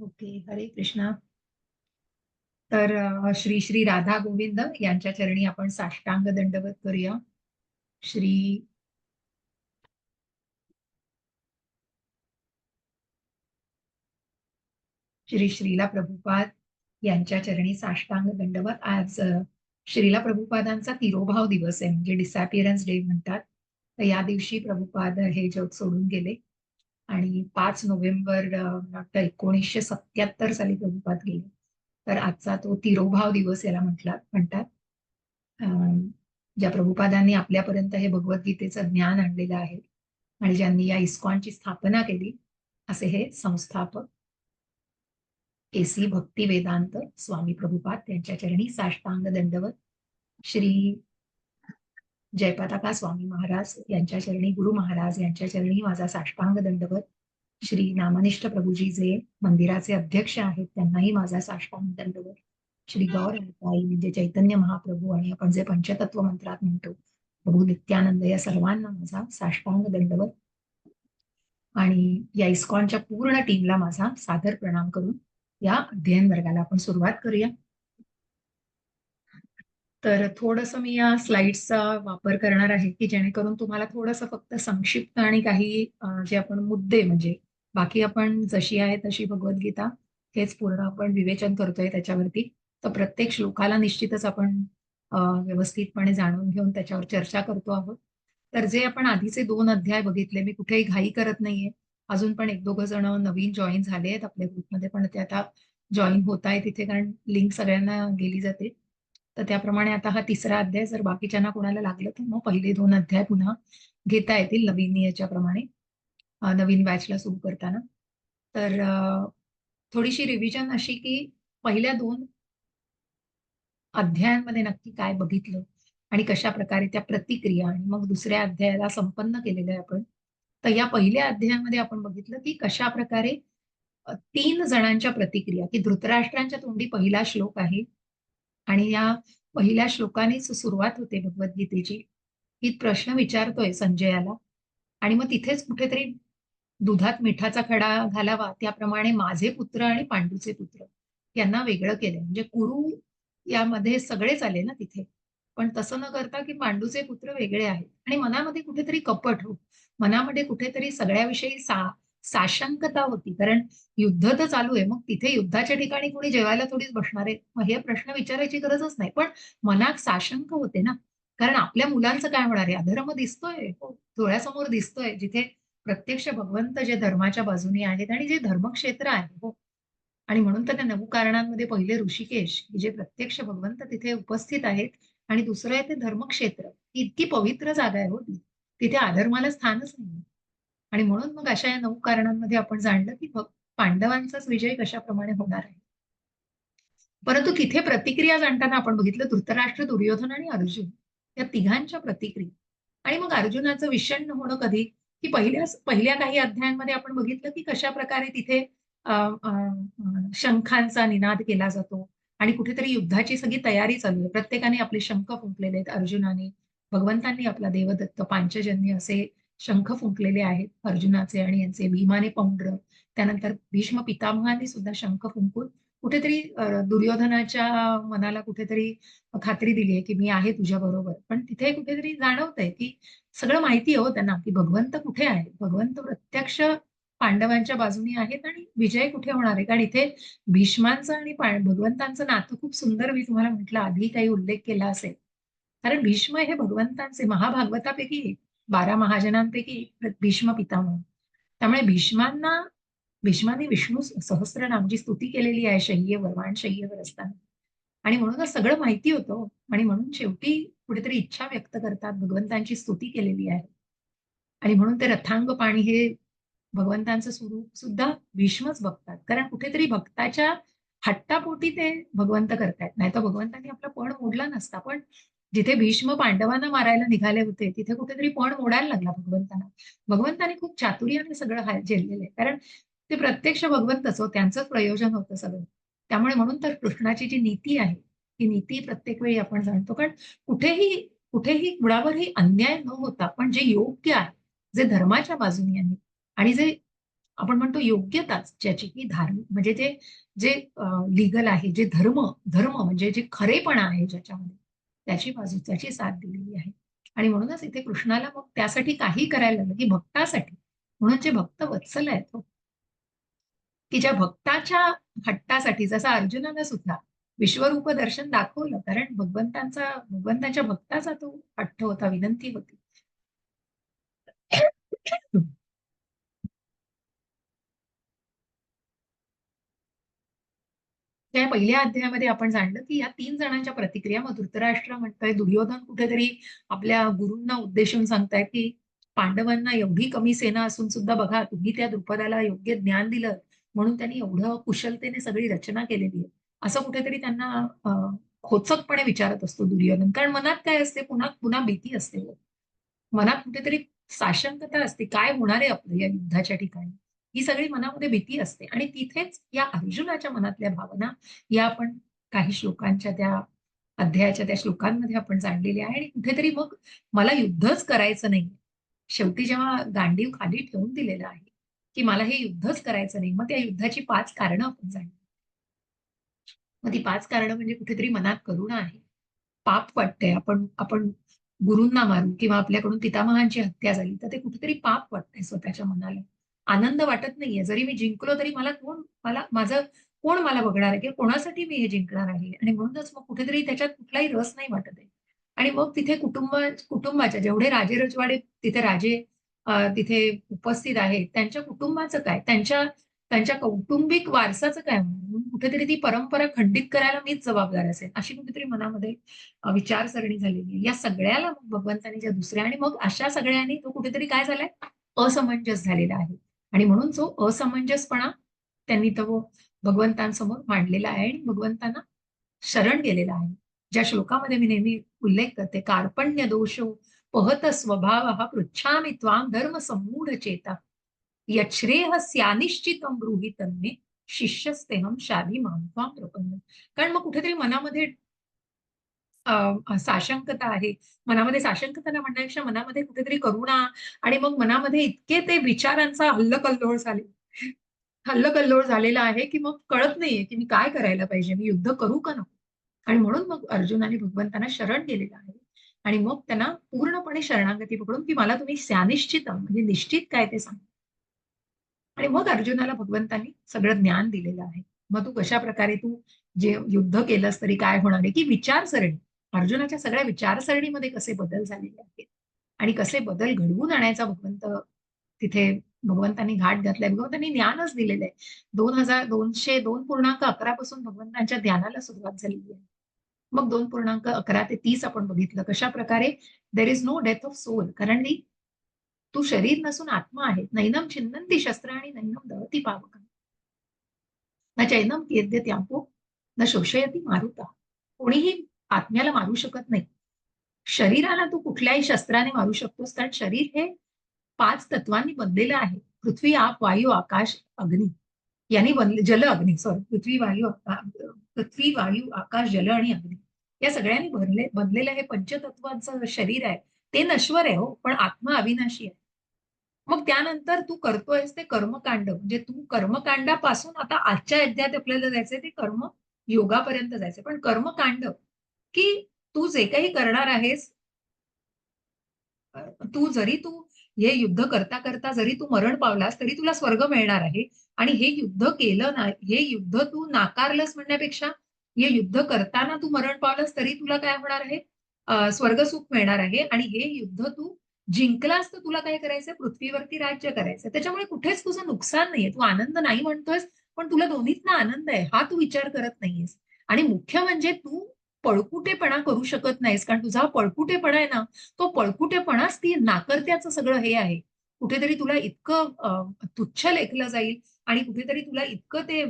Okay. हरे कृष्णा. तर श्री श्री राधा गोविंद यांच्या चरणी आपण साष्टांग दंडवत करूया. श्री श्री श्रीला प्रभुपाद यांच्या चरणी साष्टांग दंडवत. आज श्रीला प्रभुपादांचा तिरोभाव दिवस आहे, म्हणजे डिसअपिअरन्स डे म्हणतात. तर या दिवशी प्रभुपाद हे जग सोडून गेले आणि 5 नोव्हेंबर 1977 साली प्रभुपाद गेले. तर आजचा तो तिरोभाव दिवस याला म्हणतात. अं, ज्या प्रभुपादांनी आपल्यापर्यंत हे भगवद्गीतेचं ज्ञान आणलेलं आहे आणि ज्यांनी या इस्कॉनची स्थापना केली, असे हे संस्थापक एसी भक्ती वेदांत स्वामी प्रभुपाद त्यांच्या चरणी साष्टांग दंडवत. श्री जयपताका स्वामी महाराज यांच्या चरणी, गुरु महाराज यांच्या चरणी माझा साष्टांग दंडवत. श्री नामनिष्ठ प्रभूजी जे मंदिराचे अध्यक्ष आहेत त्यांनाही माझा साष्टांग दंडवत. श्री गौर आई म्हणजे चैतन्य महाप्रभू आणि आपण जे पंचतत्व मंत्रात म्हणतो प्रभू नित्यानंद, या सर्वांना माझा साष्टांग दंडवत. आणि या इस्कॉनच्या पूर्ण टीमला माझा सादर प्रणाम करून या अध्ययन वर्गाला आपण सुरुवात करूया. तर थोडंसं मी या स्लाइड्सचा वापर करणार आहे की जेणेकरून तुम्हाला थोडंसं फक्त संक्षिप्त आणि काही जे आपण मुद्दे, म्हणजे बाकी आपण जशी आहे तशी भगवद्गीता हेच पूर्ण आपण विवेचन करतोय त्याच्यावरती. तर प्रत्येक श्लोकाला निश्चितच आपण व्यवस्थितपणे जाणून घेऊन त्याच्यावर चर्चा करतो आहोत. तर जे आपण आधीचे 2 अध्याय बघितले, मी कुठेही घाई करत नाहीये. अजून पण 1-2 जण नवीन जॉईन झाले आहेत आपल्या ग्रुपमध्ये, पण ते आता जॉईन होत आहे तिथे, कारण लिंक सगळ्यांना गेली जाते. तर त्याप्रमाणे आता हा 3रा अध्याय, जर बाकीच्यांना कोणाला लागलं तर मग पहिले 2 अध्याय पुन्हा घेता येतील नवीन याच्याप्रमाणे, नवीन बॅचला सुरू करताना. तर थोडीशी रिव्हिजन अशी की पहिल्या 2 अध्यायांमध्ये नक्की काय बघितलं आणि कशा प्रकारे त्या प्रतिक्रिया, आणि मग 2ऱ्या अध्यायाला संपन्न केलेलं आहे आपण. तर या पहिल्या अध्यायामध्ये आपण बघितलं की कशा प्रकारे 3 जणांच्या प्रतिक्रिया, की धृतराष्ट्रांच्या तोंडी पहिला श्लोक आहे आणि या पहिल्या श्लोकानेच सुरुवात होते भगवद्गीतेची, की प्रश्न विचारतोय संजयाला आणि मग तिथेच कुठेतरी दुधात मिठाचा खडा घालावा त्याप्रमाणे माझे पुत्र आणि पांडूचे पुत्र यांना वेगळं केलंय. म्हणजे कुरु यामध्ये सगळेच आले ना तिथे, पण तसं न करता की पांडूचे पुत्र वेगळे आहेत. आणि मनामध्ये कुठेतरी कपट हो, मनामध्ये कुठेतरी सगळ्याविषयी साशंकता होती, कारण युद्ध तर चालू आहे, मग तिथे युद्धाच्या ठिकाणी कोणी जेवायला थोडीच बसणार आहे, मग हे प्रश्न विचारायची गरजच नाही. पण मनात साशंक होते ना, कारण आपल्या मुलांचं काय होणार आहे, अधर्म दिसतोय हो, डोळ्यासमोर दिसतोय, जिथे प्रत्यक्ष भगवंत जे धर्माच्या बाजूने आहेत आणि जे धर्मक्षेत्र आहे हो. आणि म्हणून तर त्या 9 कारणांमध्ये पहिले ऋषिकेश, की जे प्रत्यक्ष भगवंत तिथे उपस्थित आहेत, आणि दुसरं आहे ते धर्मक्षेत्र. इतकी पवित्र जागा आहे हो ती, तिथे अधर्माला स्थानच नाही. आणि म्हणून मग अशा या 9 कारणांमध्ये आपण जाणलं की पांडवांचाच विजय कशाप्रमाणे होणार आहे. परंतु तिथे प्रतिक्रिया जाणताना आपण बघितलं धृतराष्ट्र, दुर्योधन आणि अर्जुन या तिघांच्या प्रतिक्रिया. आणि मग अर्जुनाचं विषण्ण होणं कधी, की पहिल्या काही अध्यायांमध्ये आपण बघितलं की कशा प्रकारे तिथे शंखांचा निनाद केला जातो आणि कुठेतरी युद्धाची सगळी तयारी चालू आहे. प्रत्येकाने आपले शंख फुंकलेले आहेत. अर्जुनाने, भगवंतांनी आपला देवदत्त पांचजन्य असे शंख फुंकलेले आहेत अर्जुनाचे आणि यांचे, भीमाने पौंड्र, त्यानंतर भीष्म पितामहाने सुद्धा शंख फुंकून कुठेतरी दुर्योधनाच्या मनाला कुठेतरी खात्री दिली आहे की मी आहे तुझ्या बरोबर. पण तिथे कुठेतरी जाणवतंय की सगळं माहिती आहे हो त्यांना की भगवंत कुठे आहे, भगवंत प्रत्यक्ष पांडवांच्या बाजूनी आहेत आणि विजय कुठे होणार आहे. कारण इथे भीष्मांचं आणि भगवंतांचं नातं खूप सुंदर, मी तुम्हाला म्हटलं आधी काही उल्लेख केला असेल. कारण भीष्म हे भगवंतांचे महाभागवतापैकी एक, 12 महाजनांपैकी एक भीष्म पितामह. त्यामुळे भीष्माने विष्णू सहस्त्रनामची स्तुती केलेली आहे शय्येवर, शय्येवर असताना. आणि म्हणूनच सगळं माहिती होतं हो. आणि म्हणून शेवटी कुठेतरी इच्छा व्यक्त करतात, भगवंतांची स्तुती केलेली आहे. आणि म्हणून ते रथांग पाणी हे भगवंतांचं स्वरूप सुद्धा भीष्मच बघतात, कारण कुठेतरी भक्ताच्या हट्टापोटी ते भगवंत करतायत. नाही तर भगवंतांनी आपला पण मोडला नसता. पण जिथे भीष्म पांडवांना मारायला निघाले होते तिथे कुठेतरी पण मोडायला लागला भगवंतांना. भगवंतांनी खूप चातुर्याने सगळं झेललेलं आहे, कारण ते प्रत्यक्ष भगवंतच हो, त्यांचंच प्रयोजन होतं सगळं. त्यामुळे म्हणून तर कृष्णाची जी नीती आहे, ती नीती प्रत्येक वेळी आपण जाणतो. कारण कुठेही कुठेही कुणावरही अन्याय न होता, पण जे योग्य आहे, जे धर्माच्या बाजूने आहे आणि जे आपण म्हणतो योग्यताच ज्याची की धार्मिक म्हणजे जे जे लीगल आहे, जे धर्म धर्म म्हणजे जे खरेपणा आहे ज्याच्यामध्ये, त्याची बाजू त्याची साथ दिलेली आहे. आणि म्हणूनच इथे कृष्णाला मग त्यासाठी काही करायला लागलं, की भक्तासाठी. म्हणून जे भक्त वत्सल आहेत हो, की ज्या भक्ताच्या हट्टासाठी जसं अर्जुनानं सुद्धा विश्वरूप दर्शन दाखवलं, कारण भगवंताच्या भक्ताचा तो हट्ट होता, विनंती होती. त्या पहिल्या अध्यायामध्ये आपण जाणलं, की या 3 जणांच्या प्रतिक्रिया मग धृतराष्ट्र म्हणतोय, दुर्योधन कुठेतरी आपल्या गुरूंना उद्देशून सांगतायत, की पांडवांना एवढी कमी सेना असून सुद्धा बघा तुम्ही त्या द्रुपदाला योग्य ज्ञान दिलं, म्हणून त्यांनी एवढं कुशलतेने सगळी रचना केलेली आहे. असं कुठेतरी त्यांना खोचकपणे विचारत असतो दुर्योधन. कारण मनात काय असते पुन्हा पुन्हा भीती असते. हो. मनात कुठेतरी साशंकता असते, काय होणार आहे आपलं या युद्धाच्या ठिकाणी? ही सगळी मनामध्ये भीती असते आणि तिथेच या अर्जुनाच्या मनातल्या भावना या आपण काही श्लोकांच्या त्या अध्यायाच्या त्या श्लोकांमध्ये आपण जाणलेल्या आहे आणि कुठेतरी मग मला युद्धच करायचं नाही. शेवटी जेव्हा गांडीव खाली ठेवून दिलेलं आहे, की मला हे युद्धच करायचं नाही. मग त्या युद्धाची 5 कारणं आपण जाणली. मग ती 5 कारणं म्हणजे कुठेतरी मनात करुणा आहे. पाप वाटतंय. आपण आपण गुरूंना मारू किंवा आपल्याकडून पितामहांची हत्या झाली, तर ते कुठेतरी पाप वाटतंय स्वतःच्या मनाला. आनंद वाटत नाहीये. जरी मी जिंकलो तरी कोण मला बघणार आहे किंवा कोणासाठी मी हे जिंकणार आहे आणि म्हणूनच मग कुठेतरी त्याच्यात कुठलाही रस नाही वाटत आहे. आणि मग तिथे कुटुंबाच्या जेवढे राजे-रजवाडे तिथे तिथे उपस्थित आहेत, त्यांच्या कुटुंबाचं काय? त्यांच्या त्यांच्या कौटुंबिक वारसाचं काय म्हणून कुठेतरी ती परंपरा खंडित करायला मीच जबाबदार असेल, अशी कुठेतरी मनामध्ये विचारसरणी झालेली आहे. या सगळ्याला मग भगवंतांनी ज्या दुसऱ्या आणि मग अशा सगळ्यांनी तो कुठेतरी काय झालाय? असमंजस झालेला आहे. आणि म्हणून जो असमंजसपणा त्यांनी तो भगवंतांसमोर मांडलेला आहे आणि भगवंतांना शरण गेलेला आहे. ज्या श्लोकामध्ये मी नेहमी उल्लेख करते, कार्पण्य दोषो पहत स्वभावः पृच्छामि त्वां धर्म संमूढ चेता यच्छ्रेयस्यानिश्चितं ब्रूहि तन्मे शिष्यस्तेहं शाधि मां त्वां प्रपन्न. कारण मग कुठेतरी मनामध्ये साशंकता आहे. मनामध्ये साशंकता म्हणण्यापेक्षा मनामध्ये कुठेतरी करुणा आणि मग मनामध्ये इतके ते विचारांचा हल्लकल्लोळ झालेला आहे, की मग कळत नाहीये, की मी काय करायला पाहिजे? मी युद्ध करू का नको? आणि म्हणून मग अर्जुनाने भगवंतांना शरण गेलेलं आहे. आणि मग त्यांना पूर्णपणे शरणागती पकडून, की मला तुम्ही स्यानिश्चितम म्हणजे निश्चित काय ते सांगा. आणि मग अर्जुनाला भगवंतांनी सगळं ज्ञान दिलेलं आहे. मग तू कशाप्रकारे तू जे युद्ध केलंस तरी काय होणार आहे, की विचारसरणी. अर्जुनाच्या सगळ्या विचारसरणीमध्ये कसे बदल झालेले आहेत आणि कसे बदल घडवून आणायचा तिथे भगवंतांनी घाट घातलाय. भगवंतांनी ज्ञानच दिलेलं आहे. 2,202.11 पासून भगवंतांच्या ध्यानाला सुरुवात झालेली आहे. मग 2.11 ते 30 आपण बघितलं. कशाप्रकारे there is no death of soul. कारण तू शरीर नसून आत्मा आहे. नैनम छिन्नन्ति शस्त्राणि नैनम दहति पावकः न चैनम खेद्यते आपो न शोषयति मारुता. कोणीही आत्म्याला मारू शकत नाही. शरीराला तू कुठल्याही शस्त्राने मारू शकतोस कारण शरीर हे 5 तत्वांनी बनलेलं आहे. पृथ्वी, आप, वायू, आकाश, अग्नी यांनी बनले जल, अग्नी सॉरी पृथ्वी, वायू, आकाश, जल आणि अग्नी या सगळ्यांनी बनलेलं हे पंचतत्वांचं शरीर आहे. ते नश्वर आहे हो, पण आत्मा अविनाशी आहे. मग त्यानंतर तू करतोयस ते कर्मकांड म्हणजे तू कर्मकांडापासून आता आजच्या अध्यायात आपल्याला जायचंय ते कर्म योगापर्यंत जायचंय. पण कर्मकांड की तू जे काही करणार आहेस अ, तू हे युद्ध करता करता जरी तू मरण पावलास तरी तुला स्वर्ग मिळणार आहे आणि हे युद्ध केलं नाही हे युद्ध तू नाकारलंस म्हणण्यापेक्षा हे युद्ध करताना तू मरण पावलास तरी तुला काय होणार आहे स्वर्ग सुख मिळणार आहे आणि हे युद्ध तू जिंकलास तर तुला काय करायचंय पृथ्वीवरती राज्य करायचंय त्याच्यामुळे कुठेच तुझं नुकसान नाहीये तू आनंद नाही म्हणतोयस पण तुला दोन्हीतनं आनंद आहे हा तू विचार करत नाहीयेस आणि मुख्य म्हणजे तू पळकुटेपणा करू शकत नाहीस कारण तुझा पळकुटेपणा आहे ना तो पळकुटेपणाच ती नाकर्त्याचं सगळं हे आहे. कुठेतरी तुला इतकं तुच्छ लेखलं जाईल आणि कुठेतरी तुला इतकं ते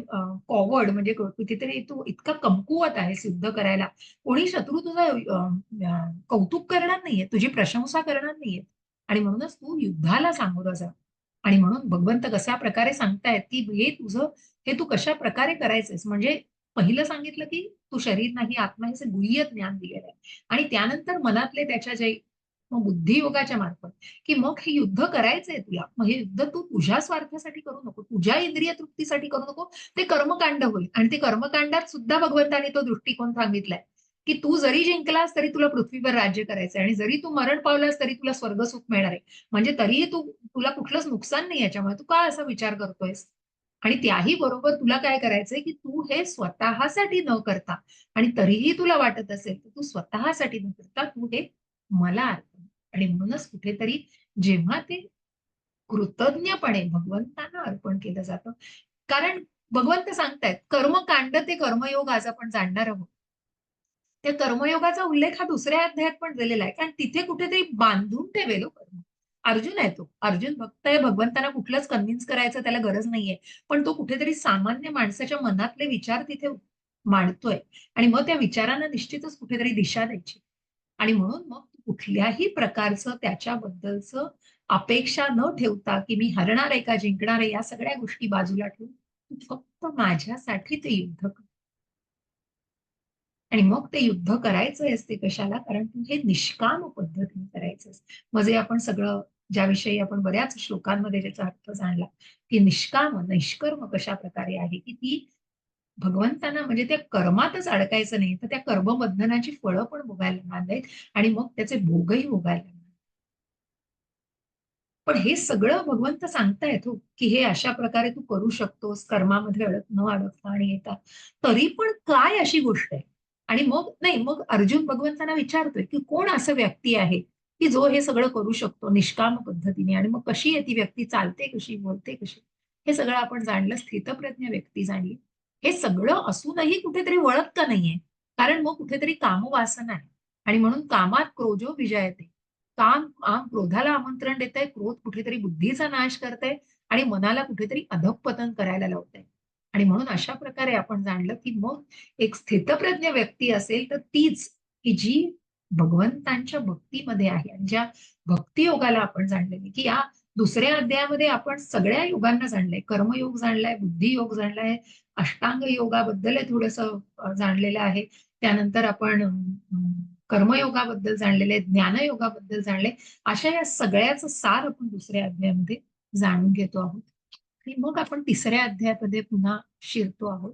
कॉवर्ड म्हणजे कुठेतरी तू इतका कमकुवत आहेस युद्ध करायला. कोणी शत्रू तुझं कौतुक करणार नाहीये, तुझी प्रशंसा करणार नाहीये आणि म्हणूनच तू युद्धाला सामोरं जा. आणि म्हणून भगवंत कशा प्रकारे सांगतायत, की हे तू कशा प्रकारे करायचंयस म्हणजे पहिलं सांगितलं, की तू शरीर नाही आत्मा हे गुह्य ज्ञान दिलेलं आहे. आणि त्यानंतर मनातले त्याच्या जे मग बुद्धियोगाच्या मार्फत, की मग हे युद्ध करायचंय तुला. मग हे युद्ध तू तुझ्या स्वार्थासाठी करू नको, तुझ्या इंद्रिय तृप्तीसाठी करू नको. ते कर्मकांड होईल आणि ते कर्मकांडात सुद्धा भगवंताने तो दृष्टिकोन सांगितलाय, की तू जरी जिंकलास तरी तुला पृथ्वीवर राज्य करायचंय आणि जरी तू मरण पावलास तरी तुला स्वर्गसुख मिळणार आहे. म्हणजे तरीही तुला कुठलंच नुकसान नाही याच्यामुळे. तू का असा विचार करतोयस? आणि त्याही बरोबर तुला काय करायचंय, की तू हे स्वतःसाठी न करता आणि तरीही तुला वाटत असेल, तर तू स्वतःसाठी न करता तू हे मला अर्पण. आणि म्हणूनच कुठेतरी जेव्हा ते कृतज्ञपणे भगवंतांना अर्पण केलं जातं, कारण भगवंत सांगतायत, कर्मकांड ते कर्मयोग आज आपण जाणणार आहोत. त्या कर्मयोगाचा उल्लेख हा दुसऱ्या अध्यायात पण दिलेला आहे. कारण तिथे कुठेतरी बांधून ठेवेल हो कर्म. अर्जुन आहे तो. अर्जुन भक्त आहे. भगवंतांना कुठलंच कन्व्हिन्स करायचं त्याला गरज नाहीये. पण तो कुठेतरी सामान्य माणसाच्या मनातले विचार तिथे मांडतोय. आणि मग त्या विचारांना निश्चितच कुठेतरी दिशा द्यायची. आणि म्हणून मग कुठल्याही प्रकारचं त्याच्याबद्दलचं अपेक्षा न ठेवता, की मी हरणार आहे का जिंकणार आहे, या सगळ्या गोष्टी बाजूला ठेवून तू फक्त माझ्यासाठी ते युद्ध कर. आणि मग ते युद्ध करायचं असते कशाला? कारण तू हे निष्काम पद्धतीने करायचंस. मग जे आपण सगळं ज्याविषयी आपण बऱ्याच श्लोकांमध्ये ज्याचा अर्थ जाणला, की निष्काम, निष्कर्म कशा प्रकारे आहे, की ती भगवंतांना म्हणजे त्या कर्मातच अडकायचं नाही, तर त्या कर्मबंधनाची फळं पण भोगायला लागणार नाहीत आणि मग त्याचे भोगही भोगायला लागणार. पण हे सगळं भगवंत सांगतायत हो, की हे अशा प्रकारे तू करू शकतोस, कर्मामध्ये न अडकता आणि येता. तरी पण काय अशी गोष्ट आहे? आणि मग नाही, मग अर्जुन भगवंतांना विचारतोय, की कोण असं व्यक्ती आहे, की जो हे सगळं करू शकतो निष्काम पद्धतीने आणि मग कशी आहे ती व्यक्ती, चालते कशी, बोलते कशी? हे सगळं आपण जाणलं, स्थितप्रज्ञ व्यक्ती जाणली. हे सगळं असूनही कुठेतरी वळत का नाहीये? कारण मग कुठेतरी कामवासना आहे आणि म्हणून कामात क्रोधो विजयते. काम क्रोधाला आमंत्रण देत आहे, क्रोध कुठेतरी बुद्धीचा नाश करते आणि मनाला कुठेतरी अधःपतन करायला लावते. आणि म्हणून अशा प्रकारे आपण जाणलं, की मग एक स्थितप्रज्ञ व्यक्ती असेल तर तीच, की जी भगवंतांच्या भक्तीमध्ये आहे आणि ज्या भक्तियोगाला आपण जाणलेले, की या दुसऱ्या अध्यायामध्ये आपण सगळ्या योगांना जाणलंय. कर्मयोग जाणलाय, बुद्धियोग जाणलाय, अष्टांग योगाबद्दल थोडंसं जाणलेलं आहे. त्यानंतर आपण कर्मयोगाबद्दल जाणलेले, ज्ञानयोगाबद्दल जाणले. अशा या सगळ्याचं सार आपण दुसऱ्या अध्यायामध्ये जाणून घेतो आहोत. आणि मग आपण तिसऱ्या अध्यायामध्ये पुन्हा शिरतो आहोत.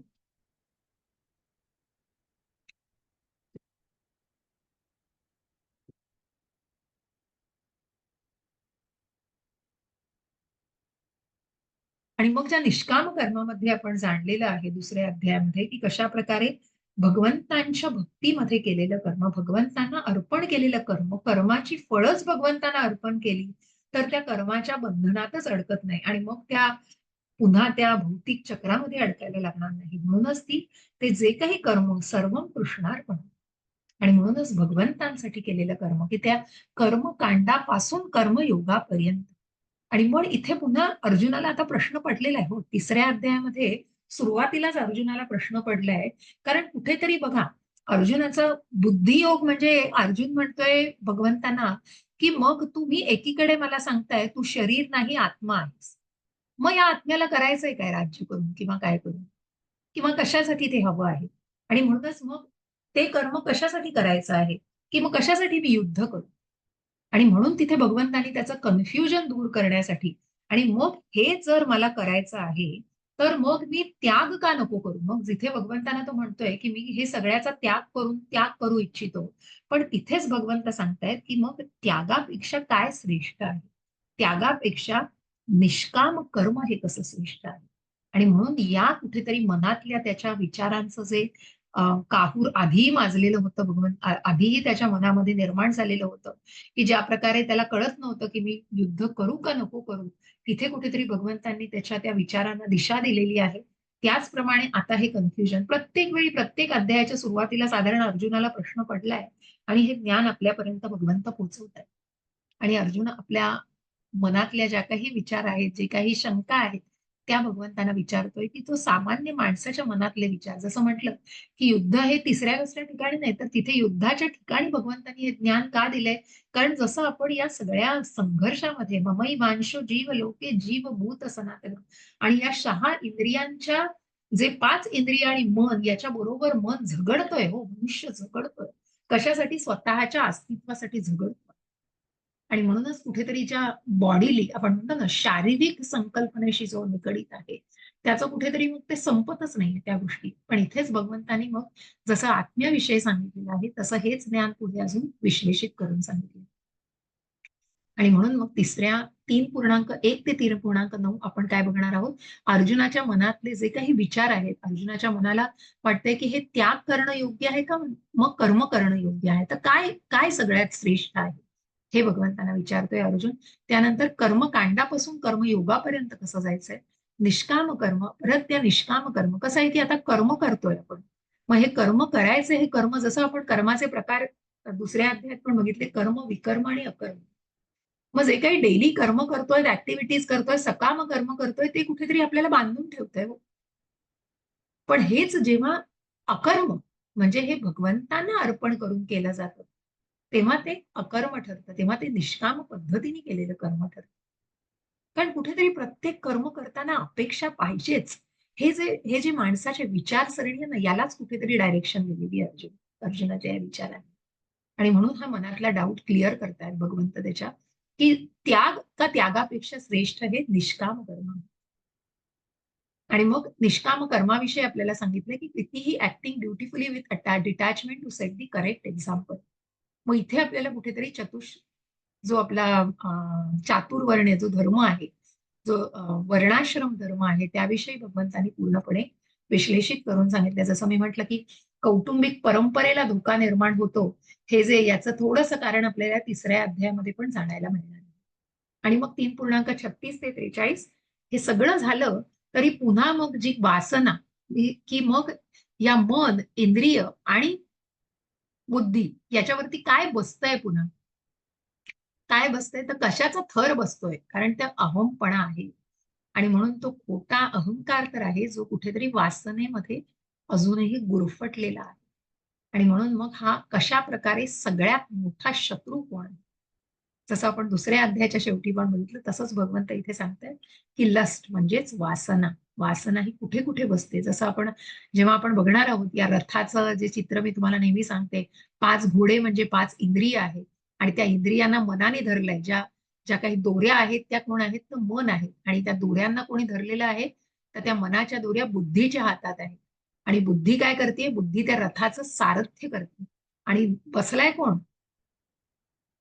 आणि मग ज्या निष्काम कर्मामध्ये आपण जाणलेलं आहे दुसऱ्या अध्यायामध्ये, की कशा प्रकारे भगवंतांच्या भक्तीमध्ये केलेलं कर्म, भगवंतांना अर्पण केलेलं कर्म, कर्माची फळच भगवंतांना अर्पण केली, तर त्या कर्माच्या बंधनातच अडकत नाही आणि मग त्या पुन्हा त्या भौतिक चक्रामध्ये अडकायला लागणार नाही. म्हणूनच ते जे काही कर्म सर्वं कृष्णार्पण आणि म्हणूनच भगवंतांसाठी केलेलं कर्म, की त्या कर्मकांडापासून कर्मयोगापर्यंत. आणि मग इथे पुन्हा अर्जुनाला आता प्रश्न पडलेला आहे हो. तिसऱ्या अध्यायामध्ये सुरुवातीलाच अर्जुनाला प्रश्न पडलाय. कारण कुठेतरी बघा, अर्जुनाचा बुद्धियोग म्हणजे अर्जुन म्हणतोय भगवंतांना, की मग तुम्ही एकीकडे मला सांगताय, तू शरीर नाही आत्मा आहेस. मग या आत्म्याला करायचंय काय राज्य करून किंवा काय करून? किंवा कशासाठी ते हवं आहे? आणि म्हणूनच मग ते कर्म कशासाठी करायचं आहे? की मग कशासाठी मी युद्ध करू? आणि म्हणून तिथे भगवंतांनी त्याचं कन्फ्युजन दूर करण्यासाठी आणि मग हे जर मला करायचं आहे, तर मग मी त्याग का नको करू? मग जिथे भगवंतांना तो म्हणतोय, की मी हे सगळ्याचा त्याग करू इच्छितो. पण तिथेच भगवंत सांगतायत, की मग त्यागापेक्षा काय श्रेष्ठ आहे? त्यागापेक्षा निष्काम कर्म हे कसं श्रेष्ठ आहे? आणि म्हणून या कुठेतरी मनातल्या त्याच्या विचारांचं जे काहूर आधीही माजलेलं होतं आधीही त्याच्या मनामध्ये निर्माण झालेलं होतं, की ज्या प्रकारे त्याला कळत नव्हतं, की मी युद्ध करू का नको करू? तिथे कुठेतरी भगवंतांनी त्याच्या त्या विचारांना दिशा दिलेली आहे. त्याचप्रमाणे आता हे कन्फ्युजन प्रत्येक वेळी प्रत्येक अध्यायाच्या सुरुवातीला साधारण अर्जुनाला प्रश्न पडलाय आणि हे ज्ञान आपल्यापर्यंत भगवंत पोहोचवतायत. आणि अर्जुन आपल्या मनातल्या ज्या काही विचार आहेत, जे काही शंका आहेत, त्या भगवंतांना विचारतोय, की तो सामान्य माणसाच्या मनातले विचार जसं म्हटलं, की युद्ध हे तिसऱ्या-दुसऱ्या ठिकाणी नाही, तर तिथे युद्धाच्या ठिकाणी भगवंतांनी हे ज्ञान का दिलंय? कारण जसं आपण या सगळ्या संघर्षामध्ये ममैवांशो जीव लोके जीवभूत सनातन आणि या 6 इंद्रियांच्या जे 5 इंद्रिय आणि मन याच्या बरोबर मन झगडतोय हो, मनुष्य झगडतोय. कशासाठी? स्वतःच्या अस्तित्वासाठी झगडतोय. आणि म्हणूनच कुठेतरी ज्या बॉडीली आपण म्हणतो ना शारीरिक संकल्पनेशी जो निगडीत आहे त्याचं कुठेतरी मग ते संपतच नाहीये त्या गोष्टी. पण इथेच भगवंतानी मग जसं आत्म्याविषयी सांगितलेलं आहे तसं हेच ज्ञान पुढे अजून विश्लेषित करून सांगितले. आणि म्हणून मग तिसऱ्या 3.1 ते 3.9 आपण काय बघणार आहोत, अर्जुनाच्या मनातले जे काही विचार आहेत, अर्जुनाच्या मनाला वाटतंय की हे त्याग करणं योग्य आहे का मग कर्म करणं योग्य आहे, तर काय काय सगळ्यात श्रेष्ठ आहे हे भगवंतांना विचारतोय अर्जुन. त्यानंतर कर्मकांडापासून कर्मयोगापर्यंत कसं जायचंय, निष्काम कर्म, परत त्या निष्काम कर्म कसं आहे की आता कर्म करतोय आपण, मग हे कर्म करायचे, हे कर्म जसं आपण कर्माचे प्रकार दुसऱ्या अध्यायात पण बघितले, कर्म, विकर्म आणि अकर्म. मग जे काही डेली कर्म करतोय, ऍक्टिव्हिटीज करतोय, सकाम कर्म करतोय, ते कुठेतरी आपल्याला बांधून ठेवतंय हो. पण हेच जेव्हा अकर्म म्हणजे हे भगवंतांना अर्पण करून केलं जातं, तेव्हा ते अकर्म ठरतं, तेव्हा ते निष्काम पद्धतीने केलेलं कर्म ठरतं. कारण कुठेतरी प्रत्येक कर्म करताना अपेक्षा पाहिजेच. हे जे माणसाचे विचारसरणी आहे ना, यालाच कुठेतरी डायरेक्शन दिलेली आहे अर्जुनाच्या या विचाराने. आणि म्हणून हा मनातला डाऊट क्लिअर करतायत भगवंत त्याच्या, की त्याग का त्यागापेक्षा श्रेष्ठ हे निष्काम कर्म. आणि मग निष्काम कर्माविषयी आपल्याला सांगितलं की कितीही acting beautifully with detachment to set the correct example. मग इथे आपल्याला कुठेतरी जो आपला चातुर्वर्ण्य जो धर्म आहे, जो वर्णाश्रम धर्म आहे, त्याविषयी भगवंतांनी पूर्णपणे विश्लेषित करून सांगितलं. जसं मी म्हटलं की कौटुंबिक परंपरेला धोका निर्माण होतो, हे जे याचं थोडंसं कारण आपल्याला तिसऱ्या अध्यायामध्ये पण जाणायला मिळणार आहे. आणि मग 3.36 ते 43 हे सगळं झालं तरी पुन्हा मग जी वासना की मग या मन, इंद्रिय आणि बुद्धी याच्यावरती काय बसतंय पुन्हा, काय बसतंय तर कशाचा थर बसतोय, कारण त्या अहमपणा आहे. आणि म्हणून तो खोटा अहंकार तर आहे जो कुठेतरी वासनेमध्ये अजूनही गुरफटलेला आहे. आणि म्हणून मग हा कशा प्रकारे सगळ्यात मोठा शत्रू कोण आहे? जसं आपण दुसऱ्या अध्यायाच्या शेवटी पण बघितलं तसंच भगवंत इथे सांगतायत की लस्ट म्हणजेच वासना. वासना ही कुठे कुठे बसते, जसं आपण जेव्हा आपण बघणार आहोत या रथाचं जे चित्र मी तुम्हाला नेहमी सांगते, 5 घोडे म्हणजे 5 इंद्रिय आहेत आणि त्या इंद्रियांना मनाने धरलंय. ज्या ज्या काही दोऱ्या आहेत त्या कोण आहेत तर मन आहे, आणि त्या दोऱ्यांना कोणी धरलेलं आहे तर त्या मनाच्या दोऱ्या बुद्धीच्या हातात आहे. आणि बुद्धी काय करते, बुद्धी त्या रथाचं सारथ्य करते. आणि बसलाय कोण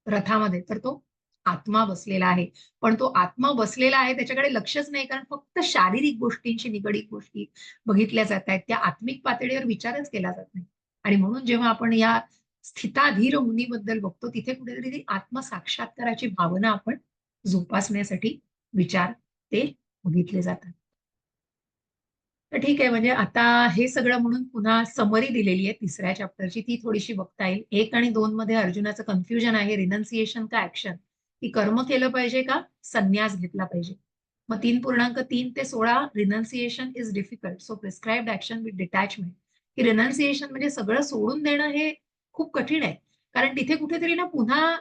रथामध्ये, तर तो आत्मा बसलेला आहे. पण तो आत्मा बसलेला आहे त्याच्याकडे लक्षच नाही, कारण फक्त शारीरिक गोष्टींशी निगडीत गोष्टी बघितल्या जात आहेत, त्या आत्मिक पातळीवर विचारच केला जात नाही. आणि म्हणून जेव्हा आपण या स्थिताधीर मुनीबद्दल बघतो तिथे कुठेतरी ती आत्मसाक्षात्काराची भावना आपण जोपासण्यासाठी विचार ते बघितले जातात. तर ठीक आहे, म्हणजे आता हे सगळं म्हणून पुन्हा समरी दिलेली आहे तिसऱ्या चॅप्टरची, ती थोडीशी बघता येईल. 1 आणि 2 मध्ये अर्जुनाचं कन्फ्युजन आहे, रिनन्सिएशन का ऍक्शन, की कर्म केलं पाहिजे का संन्यास घेतला पाहिजे. मग 3.3 ते 16 renunciation is difficult so prescribed action with detachment. की रिनन्सिएशन म्हणजे सगळं सोडून देणं हे खूप कठीण आहे, कारण तिथे कुठेतरी ना पुन्हा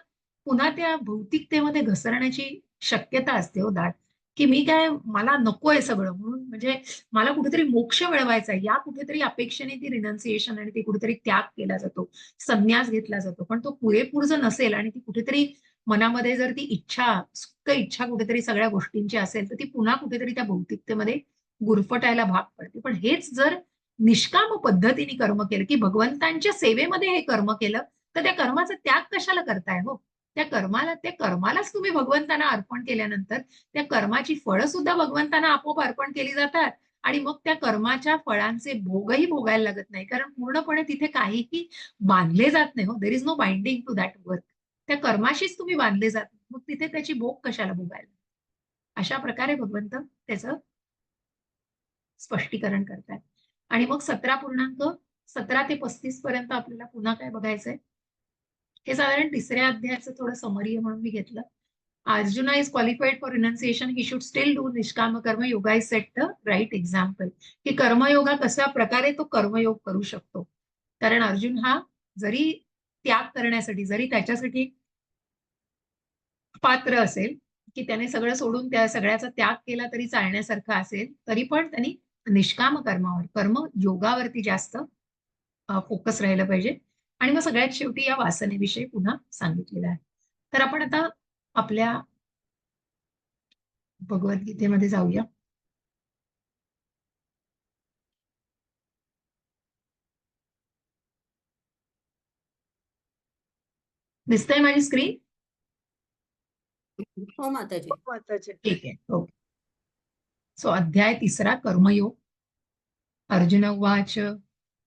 पुन्हा त्या भौतिकतेमध्ये घसरण्याची शक्यता असते हो दाट, की मी काय मला नकोय सगळं म्हणून, म्हणजे मला कुठेतरी मोक्ष मिळवायचा आहे या कुठेतरी अपेक्षेने ती रिनन्सिएशन आणि ती कुठेतरी त्याग केला जातो, संन्यास घेतला जातो. पण तो पुरेपूर जर नसेल आणि ती कुठेतरी मनामध्ये जर ती इच्छा सुप्त इच्छा कुठेतरी सगळ्या गोष्टींची असेल तर ती पुन्हा कुठेतरी त्या भौतिकतेमध्ये गुरफटायला भाग पडते. पण हेच जर निष्काम पद्धतीने कर्म केलं, की भगवंतांच्या सेवेमध्ये हे कर्म केलं, तर त्या कर्माचा त्याग कशाला करताय हो? त्या कर्मालाच तुम्ही भगवंतांना अर्पण केल्यानंतर त्या कर्माची फळं सुद्धा भगवंतांना आपोआप अर्पण केली जातात. आणि मग त्या कर्माच्या फळांचे भोगही भोगायला लागत नाही, कारण पूर्णपणे तिथे काहीही बांधले जात नाही हो. There is no binding to that work. त्या कर्माशीच तुम्ही बांधले जात, मग तिथे त्याची भोग कशाला भोगायला. अशा प्रकारे भगवंत त्याचं स्पष्टीकरण करतात. आणि मग 17 ते 35 पर्यंत आपल्याला पुन्हा काय बघायचंय, हे साधारण तिसऱ्या अध्यायाचं थोडं समरी आहे म्हणून मी घेतलं. Arjuna is qualified for renunciation, he should still do nishkam karma, yoga is set the right example. की कर्मयोगा कशा प्रकारे तो कर्मयोग करू शकतो. कारण अर्जुन हा जरी त्याग करण्यासाठी, जरी त्याच्यासाठी पात्र असेल, की त्याने सगळं सोडून त्या सगळ्याचा त्याग केला तरी चालण्यासारखं असेल, तरी पण त्यांनी निष्काम कर्मावर, कर्म योगावरती जास्त फोकस राहिलं पाहिजे. आणि मग सगळ्यात शेवटी या वासनेविषयी पुन्हा सांगितलेलं आहे. तर आपण आता आपल्या भगवद्गीतेमध्ये जाऊया. दिसतंय माझी स्क्रीन? हो माताजी. ठीक आहे. ओके. सो अध्याय 3 कर्मयोग. अर्जुन उवाच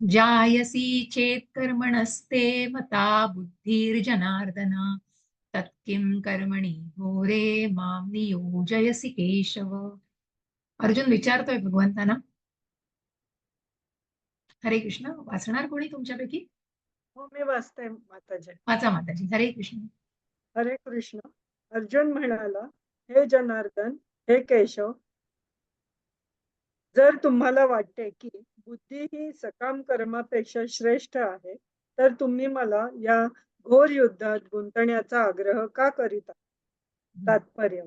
जायसी चेत कर्मणस्ते मता बुद्धिर्जनार्दन तत्किं कर्मणि घोरे माम नियोजयसि केशव. अर्जुन विचारतोय भगवंतांना. हरे कृष्ण. वाचणार कोणी तुमच्यापैकी? हो, मी वाचते माताजी. वाचा माताजी. हरे कृष्ण. हरे कृष्ण. अर्जुन म्हणाला, हे जनार्दन, हे केशव, जर तुम्हाला वाटते की बुद्धी ही सकाम कर्मापेक्षा श्रेष्ठ आहे, तर तुम्ही मला या घोर युद्धात गुंतण्याचा आग्रह का करीता? तात्पर्य: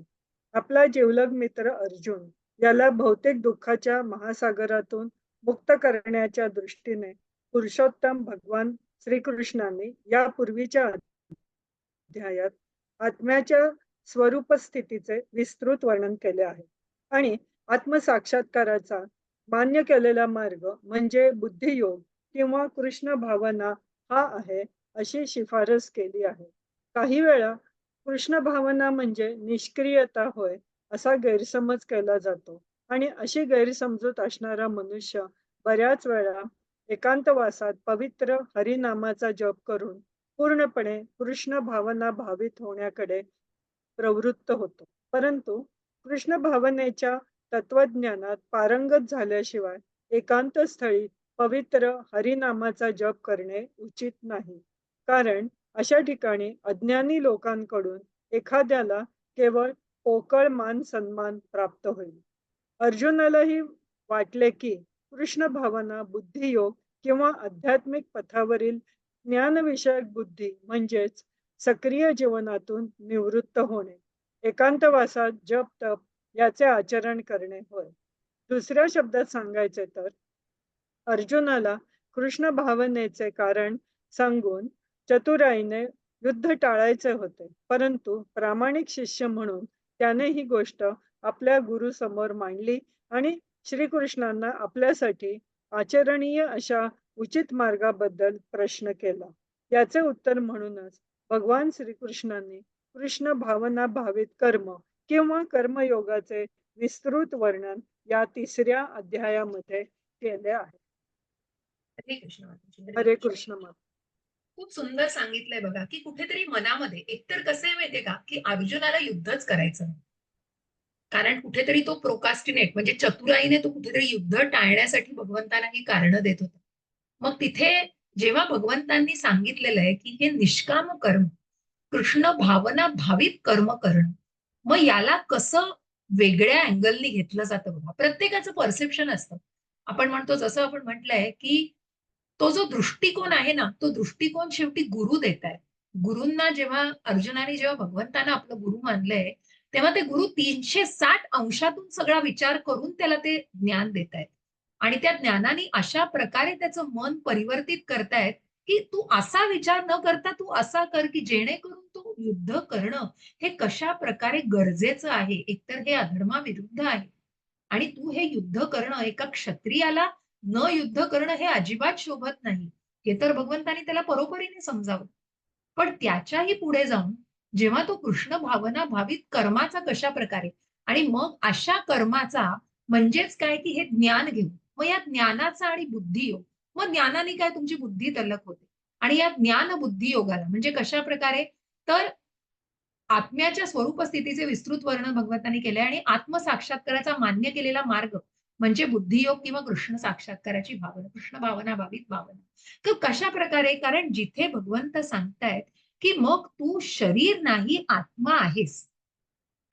आपला जिवलग मित्र अर्जुन याला भौतिक दुःखाच्या महासागरातून मुक्त करण्याच्या दृष्टीने पुरुषोत्तम भगवान श्रीकृष्णाने यापूर्वीच्या अध्यायात आत्म्याच्या स्वरूप स्थितीचे विस्तृत वर्णन केले आहे आणि आत्मसाक्षात्काराचा मान्य केलेला मार्ग म्हणजे बुद्धियोग किंवा कृष्ण भावना हा आहे अशी शिफारस केली आहे. काही वेळा कृष्ण भावना म्हणजे निष्क्रियता होय असा गैरसमज केला जातो आणि अशी गैरसमजूत असणारा मनुष्य बऱ्याच वेळा एकांतवासात पवित्र हरिनामाचा जप करून पूर्णपणे कृष्ण भावना भावित होण्याकडे प्रवृत्त होतो. परंतु कृष्ण भावनेच्या तत्वज्ञानात पारंगत झाल्याशिवाय एकांत स्थळी पवित्र हरिनामाचा जप करणे उचित नाही. कारण अशा ठिकाणी अज्ञानी लोकांकडून एखाद्याला केवळ पोकळ मान सन्मान प्राप्त होईल. अर्जुनालाही वाटले की कृष्ण भावना बुद्धियोग किंवा आध्यात्मिक पथावरील ज्ञानविषयक बुद्धी म्हणजेच सक्रिय जीवनातून निवृत्त होणे, एकांतवासात जप तप याचे आचरण करणे होय. दुसऱ्या शब्दात सांगायचे तर अर्जुनाला कृष्ण भावनेचे कारण सांगून चतुराईने युद्ध टाळायचे होते, परंतु प्रामाणिक शिष्य म्हणून त्याने ही गोष्ट आपल्या गुरु समोर मांडली आणि श्रीकृष्णांना आपल्यासाठी आचरणीय अशा उचित मार्गाबद्दल प्रश्न केला. याचे उत्तर म्हणूनच भगवान श्रीकृष्णांनी कृष्ण भावना भावित कर्म किंवा कर्मयोगाचे विस्तृत वर्णन या 3ऱ्या अध्यायामध्ये केले आहे. हरे कृष्ण माताजी. हरे कृष्ण माता. खूप सुंदर सांगितलंय बघा की कुठेतरी मनामध्ये एकतर कसं आहे माहितीये का की अर्जुनाला युद्धच करायचं नाही. कारण कुठेतरी तो प्रोकास्टिनेट म्हणजे चतुराईने तो कुठेतरी युद्ध टाळण्यासाठी भगवंताला ही कारण देत होता. मग तिथे जेव्हा भगवंतांनी सांगितलेलं आहे की हे निष्काम कर्म, कृष्ण भावना भावित कर्म करणं, मग याला कसं वेगळ्या अँगलनी घेतलं जातं बघा. प्रत्येकाचं परसेप्शन असतं. आपण म्हणतो जसं आपण म्हटलंय की तो जो दृष्टिकोन आहे ना, तो दृष्टिकोन शेवटी गुरु देत आहे. गुरूंना जेव्हा अर्जुनाने जेव्हा भगवंतांना आपलं गुरु मानलंय, तेव्हा ते गुरु 360 अंशातून सगळा विचार करून त्याला ते ज्ञान देत आहेत. आणि त्या ज्ञानाने अशा प्रकारे त्याचं मन परिवर्तित करतायत की तू असा विचार न करता तू असा कर की जेणेकरून तू युद्ध करणं हे कशा प्रकारे गरजेचं आहे. एकतर हे अधर्माविरुद्ध आहे आणि तू हे युद्ध करणं एका क्षत्रियाला न युद्ध करणं हे अजिबात शोभत नाही. हे तर भगवंतानी त्याला परोपरीने समजावं. पण त्याच्याही पुढे जाऊन जेव्हा तो कृष्ण भावना भावित कर्माचा कशा प्रकारे आणि मग अशा कर्माचा म्हणजेच काय की हे ज्ञान घेऊ. मग या ज्ञानाचा आणि बुद्धियोग, मग ज्ञानाने काय तुमची बुद्धी तल्लख होते आणि या ज्ञान बुद्धी योगाला म्हणजे कशा प्रकारे तर आत्म्याच्या स्वरूप स्थितीचे विस्तृत वर्णन भगवंतांनी केले आणि आत्मसाक्षात्काराचा मान्य केलेला मार्ग म्हणजे बुद्धियोग किंवा कृष्ण साक्षात्काराची भावना, कृष्ण भावना भावित भावना. तर कशा प्रकारे, कारण जिथे भगवंत सांगतायत की मग तू शरीर नाही आत्मा आहेस,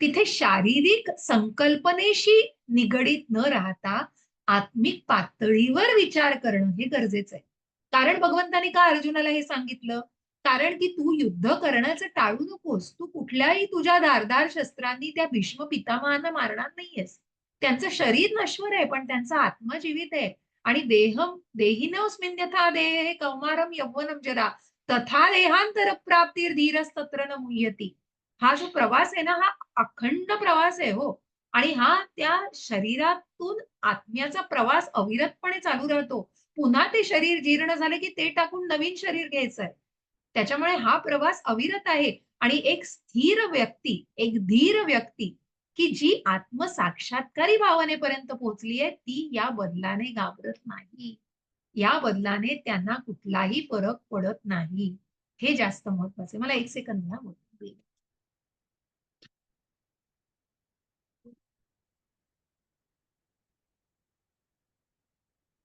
तिथे शारीरिक संकल्पनेशी निगडीत न राहता आत्मिक पातळीवर विचार करणं हे गरजेचं आहे. कारण भगवंतानी का अर्जुनाला हे सांगितलं? कारण की तू युद्ध करण्याचं टाळू नकोस. तू कुठल्याही तुझ्या धारदार शस्त्रांनी त्या भीष्म पितामहांना मारणार नाहीयेस. त्यांचं शरीर नश्वर आहे पण त्यांचा आत्मा जीवित आहे. आणि देहिनोऽस्मिन् यथा देहे कौमारम यौवनम जरा तथा देहांतर प्राप्तिर्धीरस्तत्र न मुह्यति. हा जो प्रवास आहे ना, हा अखंड प्रवास आहे हो. आणि हा त्या शरीरातून आत्म्याचा प्रवास अविरतपणे चालू राहतो. पुन्हा ते शरीर जीर्ण झालं, की ते टाकून नवीन शरीर घ्यायचंय. त्याच्यामुळे हा प्रवास अविरत आहे आणि एक स्थिर व्यक्ती, एक धीर व्यक्ती, की जी आत्मसाक्षात्कारी भावनेपर्यंत पोहोचली आहे, ती या बदलाने घाबरत नाही. या बदलाने त्यांना कुठलाही फरक पडत नाही. हे जास्त महत्वाचं आहे. मला 1 सेकंद द्या बोलू.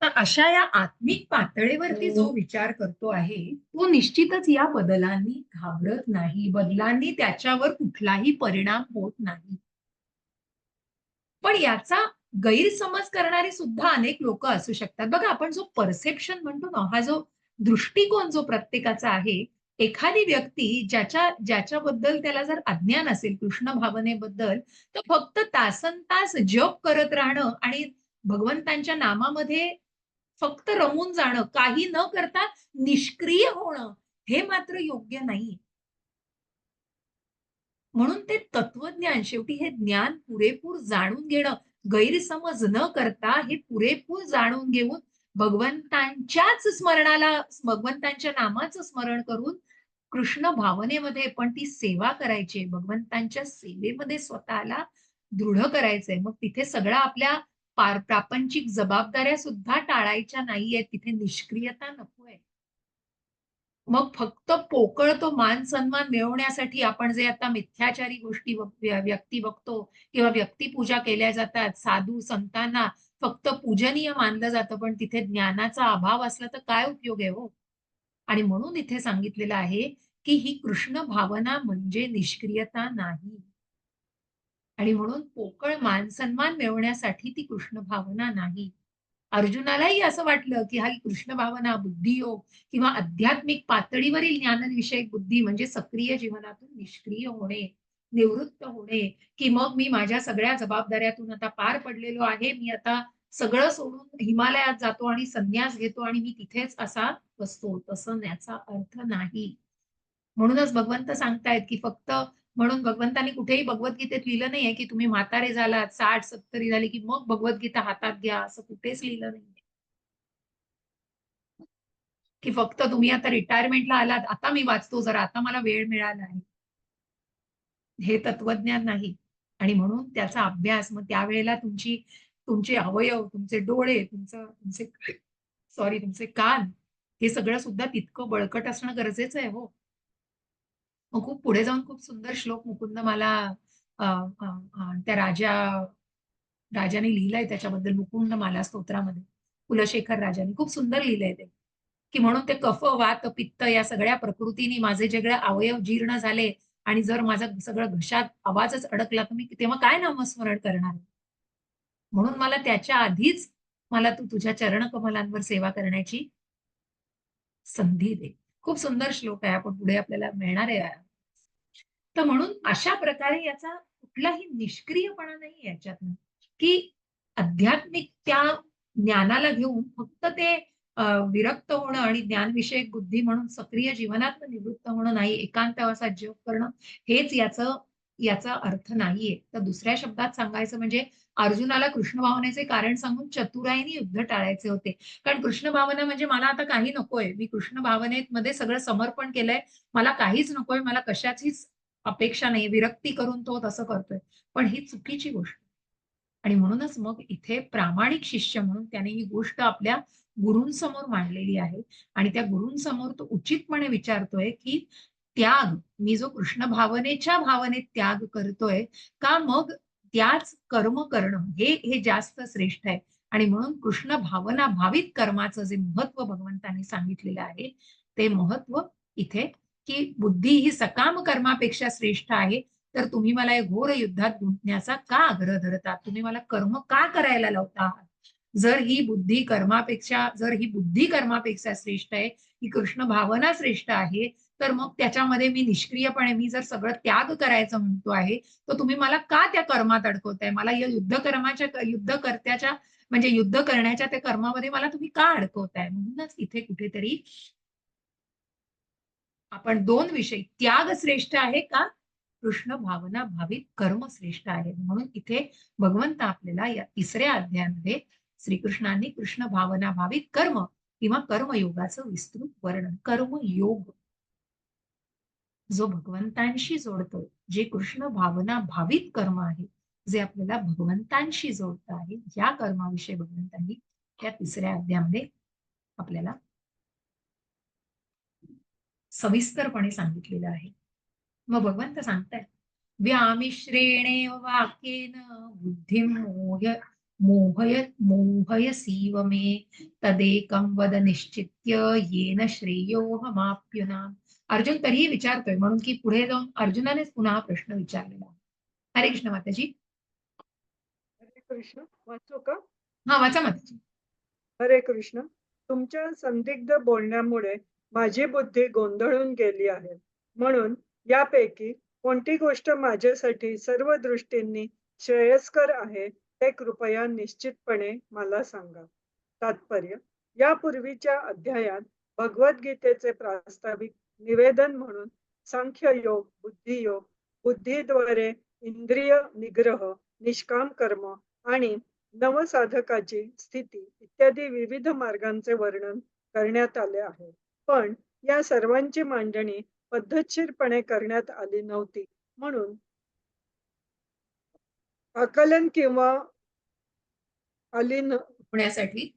तर अशा या आत्मिक पातळीवरती जो विचार करतो आहे, तो निश्चितच या बदलांनी घाबरत नाही. बदलांनी त्याच्यावर कुठलाही परिणाम होत नाही. पण याचा गैरसमज करणारे सुद्धा अनेक लोकं असू शकतात. बघा आपण जो परसेप्शन म्हणतो ना, हा जो दृष्टिकोन जो प्रत्येकाचा आहे, एखादी व्यक्ती ज्याच्याबद्दल त्याला जर अज्ञान असेल कृष्ण भावनेबद्दल, तर फक्त तासनतास जप करत राहणं आणि भगवंतांच्या नामामध्ये फक्त रमून जाणं, काही न करता निष्क्रिय होणं, हे मात्र योग्य नाही. म्हणून ते तत्वज्ञान शेवटी हे ज्ञान पुरेपूर जाणून घेणं, गैरसमज न करता हे पुरेपूर जाणून घेऊन भगवंतांच्याच स्मरणाला भगवंतांच्या नामाचं स्मरण करून कृष्ण भावनेमध्ये पण ती सेवा करायची भगवंतांच्या सेवेमध्ये स्वतःला दृढ करायचंय. मग तिथे सगळ्या आपल्या प्रापंचिक जबाबदाऱ्या सुद्धा टाळायच्या नाहीयेत. तिथे निष्क्रियता नकोय. मग फक्त पोकळ तो मान-सन्मान मिळवण्यासाठी आपण जे आता मिथ्याचारी गोष्टी व्यक्ती बघतो किंवा व्यक्तिपूजा केल्या जातात. साधू संतांना फक्त पूजनीय मानलं जातं, पण तिथे ज्ञानाचा अभाव असला तर काय उपयोग आहे हो? आणि म्हणून इथे सांगितलेलं आहे, की ही कृष्ण भावना म्हणजे निष्क्रियता नाही. आणि म्हणून पोकळ मान-सन्मान मिळवण्यासाठी ती कृष्ण भावना नाही. अर्जुनालाही असं वाटलं, की हा कृष्ण भावना, बुद्धियोग किंवा आध्यात्मिक पातळीवरील ज्ञानविषयक बुद्धी म्हणजे सक्रिय जीवनातून निष्क्रिय होणे, निवृत्त होणे, की मग मी माझ्या सगळ्या जबाबदाऱ्यातून आता पार पडलेलो आहे. मी आता सगळं सोडून हिमालयात जातो आणि संन्यास घेतो आणि मी तिथेच असा बसतो. तसं याचा अर्थ नाही. म्हणूनच भगवंत सांगतायत, की फक्त म्हणून भगवंतांनी कुठेही भगवद्गीतेत लिहिलं नाहीये, की तुम्ही म्हातारे झालात, 60-70 झाली, की मग भगवद्गीता हातात घ्या, असं कुठेच लिहिलं नाहीये. की फक्त तुम्ही आता रिटायरमेंटला आलात, आता मी वाचतो जरा, आता मला वेळ मिळाला आहे. हे तत्वज्ञान नाही. आणि म्हणून त्याचा अभ्यास मग त्यावेळेला तुमचे अवयव, तुमचे डोळे, तुमचे तुमचे कान, हे सगळं सुद्धा तितकं बळकट असणं गरजेचं आहे हो. मग खूप पुढे जाऊन खूप सुंदर श्लोक मुकुंद मला अ, अ, त्या राजाने लिहिलंय त्याच्याबद्दल मुकुंदमाला स्तोत्रामध्ये. कुलशेखर राजाने खूप सुंदर लिहिलंय ते, की म्हणून ते कफ, वात, पित्त या सगळ्या प्रकृतीनी माझे सगळे अवयव जीर्ण झाले आणि जर माझा सगळं घशात आवाजच अडकला, तर मी तेव्हा काय नामस्मरण करणार? म्हणून मला त्याच्या आधीच मला तू तुझ्या चरणकमलांवर सेवा करण्याची संधी दे. खूप सुंदर श्लोक आहे. आपण पुढे आपल्याला मिळणार आहे. तर म्हणून अशा प्रकारे याचा कुठलाही निष्क्रियपणा नाही याच्यातनं, की आध्यात्मिक त्या ज्ञानाला घेऊन फक्त ते विरक्त होणं आणि ज्ञानविषयक बुद्धी म्हणून सक्रिय जीवनात निवृत्त होणं नाही, एकांतवासात जप करणं, हेच याचा अर्थ नाहीये. तर दुसऱ्या शब्दात सांगायचं म्हणजे अर्जुनाला कृष्ण भावनेचे कारण सांगून चतुराईने युद्ध टाळायचे होते. कारण कृष्ण भावना म्हणजे मला आता काही नकोय. मी कृष्ण भावनेमध्ये सगळं समर्पण केलंय. मला काहीच नकोय. मला कशाचीच अपेक्षा नाही. विरक्ती करून तो तसं करतोय. पण ही चुकीची गोष्ट. आणि म्हणूनच मग इथे प्रामाणिक शिष्य म्हणून त्याने ही गोष्ट आपल्या गुरूंसमोर मांडलेली आहे. आणि त्या गुरूंसमोर तो उचितपणे विचारतोय, की त्याग, मी जो कृष्ण भावनेच्या भावनेत त्याग करतोय, का मग त्याच कर्म करणं हे जास्त श्रेष्ठ आहे. आणि म्हणून कृष्ण भावना भावित कर्माचं जे महत्व भगवंतांनी सांगितलेलं आहे, ते महत्व इथे, की बुद्धी ही सकाम कर्मापेक्षा श्रेष्ठ आहे. तर तुम्ही मला या घोर युद्धात गुंतण्याचा का आग्रह धरतात? तुम्ही मला कर्म का करायला लावता आहात? जर ही बुद्धी कर्मापेक्षा श्रेष्ठ आहे, ही कृष्ण भावना श्रेष्ठ आहे, तर मग त्याच्यामध्ये मी निष्क्रियपणे मी जर सगळं त्याग करायचं म्हणतो आहे, तर तुम्ही मला का त्या कर्मात अडकवताय? मला या युद्ध कर्त्याच्या म्हणजे युद्ध करण्याच्या त्या कर्मामध्ये मला तुम्ही का अडकवताय? म्हणूनच इथे कुठेतरी आपण 2 विषय त्याग श्रेष्ठ आहे का? कृष्ण भावना भावित कर्म श्रेष्ठ आहे. म्हणून इथे भगवंत आपल्याला या तिसऱ्या अध्यायामध्ये श्रीकृष्णांनी कृष्ण भावना भावित कर्म किंवा कर्मयोगाचं विस्तृत वर्णन, कर्मयोग जो भगवंतांशी जोडतो, जे कृष्ण भावना भावित कर्म आहे, जे आपल्याला भगवंतांशी जोडतं आहे, या कर्माविषयी भगवंतांनी त्या तिसऱ्या अध्यायामध्ये आपल्याला सविस्तरपणे सांगितलेलं आहे. मग भगवंत सांगतायत, व्यामिश्रेणेव वाक्येन बुद्धिं मोहयसीव मे तदेकं वद निश्चित्य येन श्रेयोहमाप्युनाम. अर्जुन तरीही विचारतोय, म्हणून की पुढे जाऊन अर्जुनानेच पुन्हा हा प्रश्न विचारलेला आहे. हरे कृष्ण माताजी. हरे कृष्ण. वाचू का? हा वाचा माताजी. हरे कृष्ण. तुमच्या संदिग्ध बोलण्यामुळे माझी बुद्धी गोंधळून गेली आहे. म्हणून यापैकी कोणती गोष्ट माझ्यासाठी सर्व दृष्टींनी श्रेयस्कर आहे हे कृपया निश्चितपणे मला सांगा. तात्पर्य: यापूर्वीच्या अध्यायात भगवद्गीतेचे प्रास्ताविक निवेदन म्हणून सांख्ययोग, बुद्धियोग, बुद्धीद्वारे इंद्रिय निग्रह, निष्काम कर्म आणि नवसाधकाची स्थिती इत्यादी विविध मार्गांचे वर्णन करण्यात आले आहे. पण या सर्वांची मांडणी पद्धतशीरपणे करण्यात आली नव्हती. म्हणून आकलन किंवा आलीन होण्यासाठी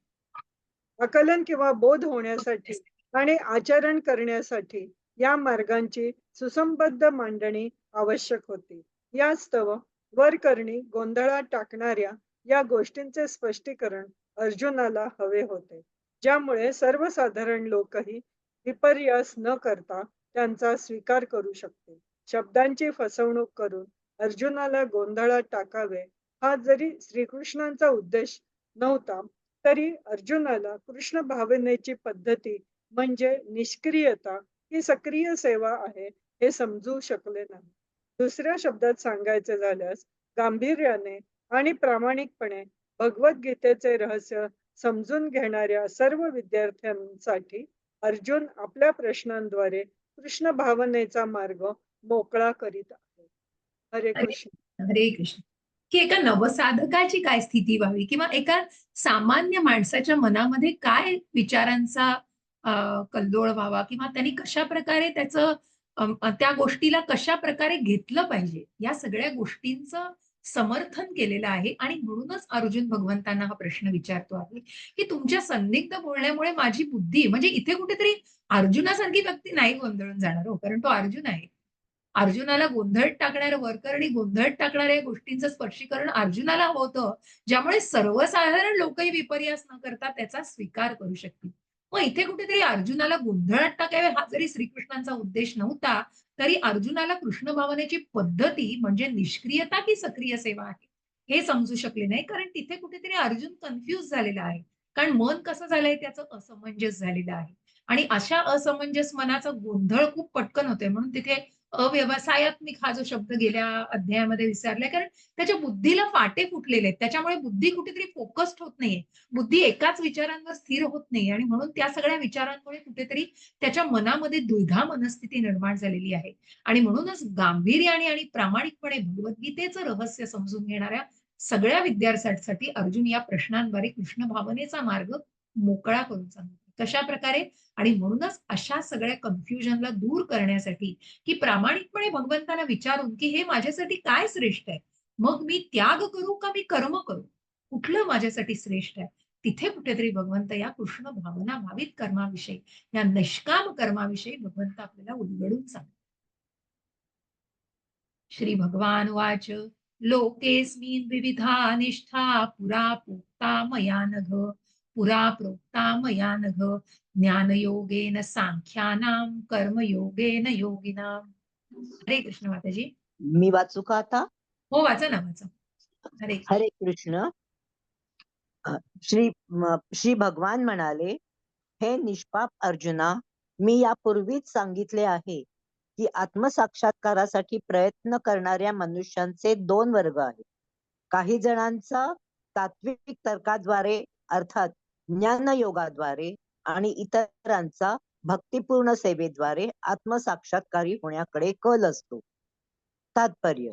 आकलन किंवा बोध होण्यासाठी आणि आचरण करण्यासाठी या मार्गांची सुसंबद्ध मांडणी आवश्यक होती. यास्तव वरकरणी गोंधळात टाकणाऱ्या या गोष्टींचे स्पष्टीकरण अर्जुनाला हवे होते, ज्यामुळे सर्वसाधारण लोकही विपर्यास न करता त्यांचा स्वीकार करू शकतील. शब्दांची फसवणूक करून अर्जुनाला गोंधळात टाकावे हा जरी श्रीकृष्णांचा उद्देश नव्हता, तरी अर्जुनाला कृष्ण भावनेची पद्धती म्हणजे निष्क्रियता ही सक्रिय सेवा आहे हे समजू शकले नाही. दुसऱ्या शब्दात सांगायचे झाल्यास, गांभीर्याने आणि प्रामाणिकपणे भगवद्गीतेचे रहस्य समजून घेणाऱ्या सर्व विद्यार्थ्यांसाठी अर्जुन आपल्या प्रश्नांद्वारे कृष्ण भावनेचा मार्ग मोकळा करीत आहे. हरे हरे कृष्ण. हरे कृष्ण. की एका नवसाधकाची काय स्थिती व्हावी किंवा एका सामान्य माणसाच्या मनामध्ये काय विचारांचा कल्लोळ व्हावा किंवा त्यांनी कशा प्रकारे त्याचं त्या गोष्टीला कशा प्रकारे घेतलं पाहिजे, या सगळ्या गोष्टींचं समर्थन केलेलं आहे. आणि म्हणूनच अर्जुन भगवंतांना हा प्रश्न विचारतो आहे की तुमच्या संदिग्ध बोलण्यामुळे माझी बुद्धी, म्हणजे इथे कुठेतरी अर्जुनासारखी व्यक्ती नाही गोंधळून जाणार हो, कारण तो अर्जुन आहे. अर्जुनाला गोंधळात टाकणाऱ्या वरकरणी गोंधळात टाकणाऱ्या गोष्टींचं स्पष्टीकरण अर्जुनाला हवं होतं, ज्यामुळे सर्वसाधारण लोकही विपर्यास न करता त्याचा स्वीकार करू शकतील. मग इथे कुठेतरी अर्जुनाला गोंधळात टाकावे हा जरी श्रीकृष्णांचा उद्देश नव्हता, तरी अर्जुनाला कृष्ण भावनेची पद्धती म्हणजे निष्क्रियता की सक्रिय सेवा आहे हे समजू शकले नाही, कारण तिथे कुठेतरी अर्जुन कन्फ्यूज झालेला आहे. कारण मन कसं झालंय त्याचं असमंजस झालेलं आहे. आणि अशा असमंजस मनाचा गोंधळ खूप पटकन होतोय, म्हणून तिथे अव्यवसायात्मिक हा जो शब्द गेल्या अध्यायामध्ये विसरलाय, कारण त्याच्या बुद्धीला फाटे फुटलेले आहेत. त्याच्यामुळे बुद्धी कुठेतरी फोकस्ड होत नाहीये. बुद्धी एकाच विचारांवर स्थिर होत नाही आणि म्हणून त्या सगळ्या विचारांमुळे कुठेतरी त्याच्या मनामध्ये द्विधा मनस्थिती निर्माण झालेली आहे. आणि म्हणूनच गांभीर्याने आणि प्रामाणिकपणे भगवद्गीतेचं रहस्य समजून घेणाऱ्या सगळ्या विद्यार्थ्यांसाठी अर्जुन या प्रश्नांद्वारे कृष्ण भावनेचा मार्ग मोकळा करून सांगतो. कशा प्रकारे? आणि म्हणूनच अशा सगळ्या कन्फ्युजनला दूर करण्यासाठी की प्रामाणिकपणे भगवंताला विचारून की हे माझ्यासाठी काय श्रेष्ठ आहे, मग मी त्याग करू का मी कर्म करू, कुठलं माझ्यासाठी श्रेष्ठ आहे, तिथे कुठेतरी भगवंत या कृष्ण भावना भावित कर्माविषयी, या निष्काम कर्माविषयी भगवंत आपल्याला उलगडून सांगतात. श्री भगवान वाच, लोकेस्मिन् विविधा निष्ठा पुरा प्रोक्ता मया नघ, पुरा प्रोक्ता मया नघ, ज्ञानयोगेन सांख्यानां कर्मयोगेन योगिनाम. हरे कृष्ण माताजी. मी वाचू का आता? हो वाचा ना, वाचा. हरे कृष्ण. हरे कृष्ण. श्री भगवान म्हणाले, हे निष्पाप अर्जुना, मी यापूर्वीच सांगितले आहे की आत्मसाक्षात्कारासाठी प्रयत्न करणाऱ्या मनुष्यांचे दोन वर्ग आहेत. काही जणांचा तात्विक तर्काद्वारे अर्थात ज्ञानयोगाद्वारे आणि इतरांचा भक्तिपूर्ण सेवेद्वारे आत्मसाक्षात्कारी होण्याकडे कल असतो. तात्पर्य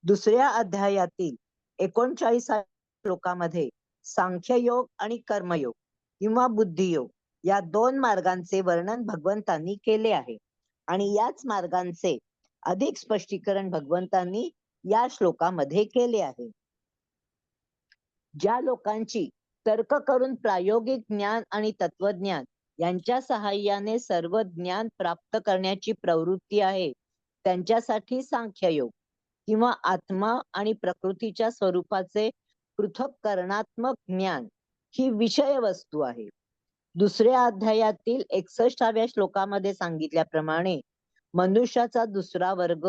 दुसऱ्या अध्यायातील 39 श्लोकामध्ये सांख्ययोग आणि कर्मयोग किंवा बुद्धियोग या दोन मार्गांचे वर्णन भगवंतांनी केले आहे आणि याच मार्गांचे अधिक स्पष्टीकरण भगवंतांनी या श्लोकामध्ये केले आहे. ज्या लोकांची तर्क करून प्रायोगिक ज्ञान आणि तत्वज्ञान यांच्या सहाय्याने सर्व ज्ञान प्राप्त करण्याची प्रवृत्ती आहे त्यांच्यासाठी सांख्ययोग किंवा आत्मा आणि प्रकृतीच्या स्वरूपाचे पृथक्करणात्मक ज्ञान ही विषय वस्तू आहे. दुसऱ्या अध्यायातील 61व्या श्लोकामध्ये सांगितल्याप्रमाणे मनुष्याचा दुसरा वर्ग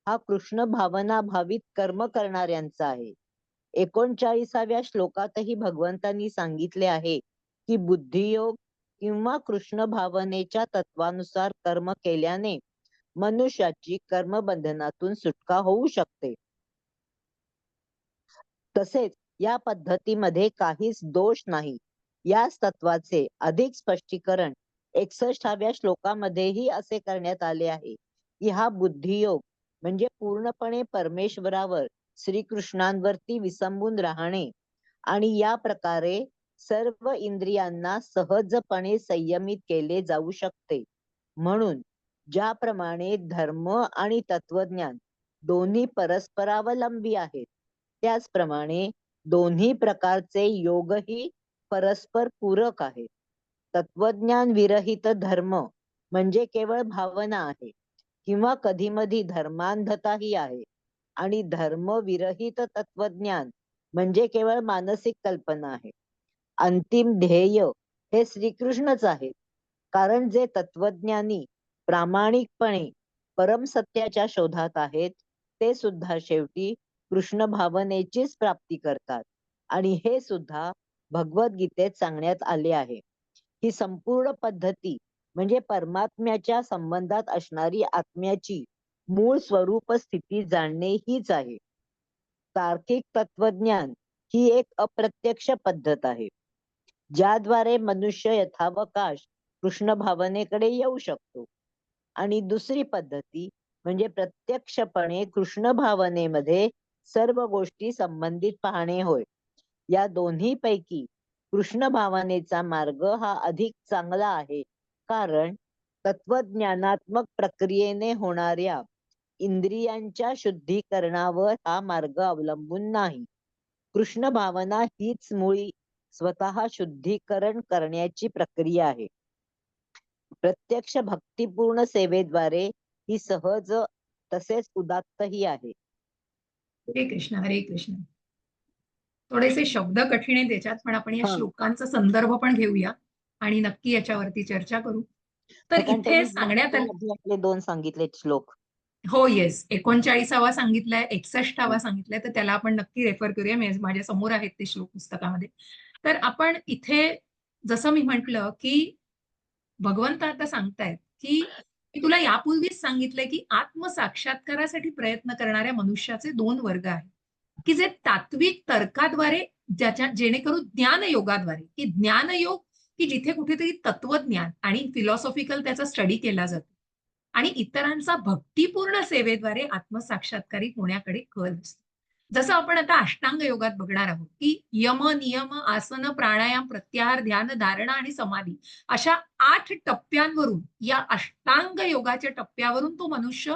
हा कृष्ण भावना भावित कर्म करणाऱ्यांचा आहे. 39व्या श्लोकातही भगवंतांनी सांगितले आहे की बुद्धियोग किंवा कृष्ण भावनेच्या तत्वानुसार कर्म केल्याने मनुष्याची कर्मबंधनातून सुटका होऊ शकते. तसेच या पद्धतीमध्ये काहीच दोष नाही. याच तत्वाचे अधिक स्पष्टीकरण 61व्या श्लोकामध्येही असे करण्यात आले आहे की हा बुद्धियोग म्हणजे पूर्णपणे परमेश्वरावर श्रीकृष्णांवरती विसंबून राहणे आणि या प्रकारे सर्व इंद्रियांना सहजपणे संयमित केले जाऊ शकते. म्हणून ज्याप्रमाणे धर्म आणि तत्वज्ञान दोन्ही परस्परावलंबी आहेत त्याचप्रमाणे दोन्ही प्रकारचे योगही परस्पर पूरक आहेत. तत्वज्ञान विरहित धर्म म्हणजे केवळ भावना आहे किंवा कधीमधी धर्मांधताही आहे आणि धर्म विरहित तत्वज्ञान म्हणजे केवळ मानसिक कल्पना आहे. अंतिम ध्येय हे श्रीकृष्णच आहेत, कारण जे तत्वज्ञानी प्रामाणिकपणे परमसत्याच्या शोधात आहेत ते सुद्धा शेवटी कृष्ण भावनेचीच प्राप्ती करतात आणि हे सुद्धा भगवद्गीतेत सांगण्यात आले आहे. ही संपूर्ण पद्धती म्हणजे परमात्म्याच्या संबंधात असणारी आत्म्याची मूळ स्वरूप स्थिती जाणणे हीच आहे. तार्किक तत्वज्ञान ही एक अप्रत्यक्ष पद्धत आहे ज्याद्वारे मनुष्य यथावकाश कृष्ण भावनेकडे येऊ शकतो आणि दुसरी पद्धती म्हणजे प्रत्यक्षपणे कृष्ण भावनेमध्ये सर्व गोष्टी संबंधित पाहणे होय. या दोन्ही पैकी कृष्ण भावनेचा मार्ग हा अधिक चांगला आहे, कारण तत्वज्ञानात्मक प्रक्रियेने होणाऱ्या इंद्रियांच्या शुद्धीकरणावर हा मार्ग अवलंबून नाही. कृष्ण भावना हीच मुळी स्वतः शुद्धीकरण करण्याची प्रक्रिया आहे. प्रत्यक्ष भक्तिपूर्ण सेवेद्वारे ही सहज तसेच उदात्तही आहे. हरे कृष्ण हरे कृष्ण. थोडेसे शब्द कठीण आहेत त्याच्यात, पण आपण या हा. श्लोकांचा संदर्भ पण घेऊया आणि नक्की याच्यावरती चर्चा करू. तर कारण इथे त्यांनी सांगण्यात आले आपले 2 सांगितले श्लोक. हो येस 39वा सांगितलाय 61वा सांगितलाय, तर त्याला आपण नक्की रेफर करूया. माझ्या समोर आहेत ते श्लोक पुस्तकामध्ये. तर आपण इथे जसं मी म्हंटल की भगवंत आता सांगतायत की मी तुला यापूर्वीच सांगितलंय की आत्मसाक्षात्कारासाठी प्रयत्न करणाऱ्या मनुष्याचे 2 वर्ग आहेत की जे तात्विक तर्काद्वारे जेणेकरून ज्ञानयोगाद्वारे, की ज्ञानयोग की जिथे कुठेतरी तत्वज्ञान आणि फिलॉसॉफिकल त्याचा स्टडी केला जातो आणि इतरांचा भक्तिपूर्ण सेवेद्वारे आत्मसाक्षात्कारी होण्याकडे कल असतो. जसं आपण आता अष्टांग योगात बघणार आहोत की यम, नियम, आसन, प्राणायाम, प्रत्याहार, ध्यान, धारणा आणि समाधी अशा 8 टप्प्यांवरून या अष्टांग योगाच्या टप्प्यावरून तो मनुष्य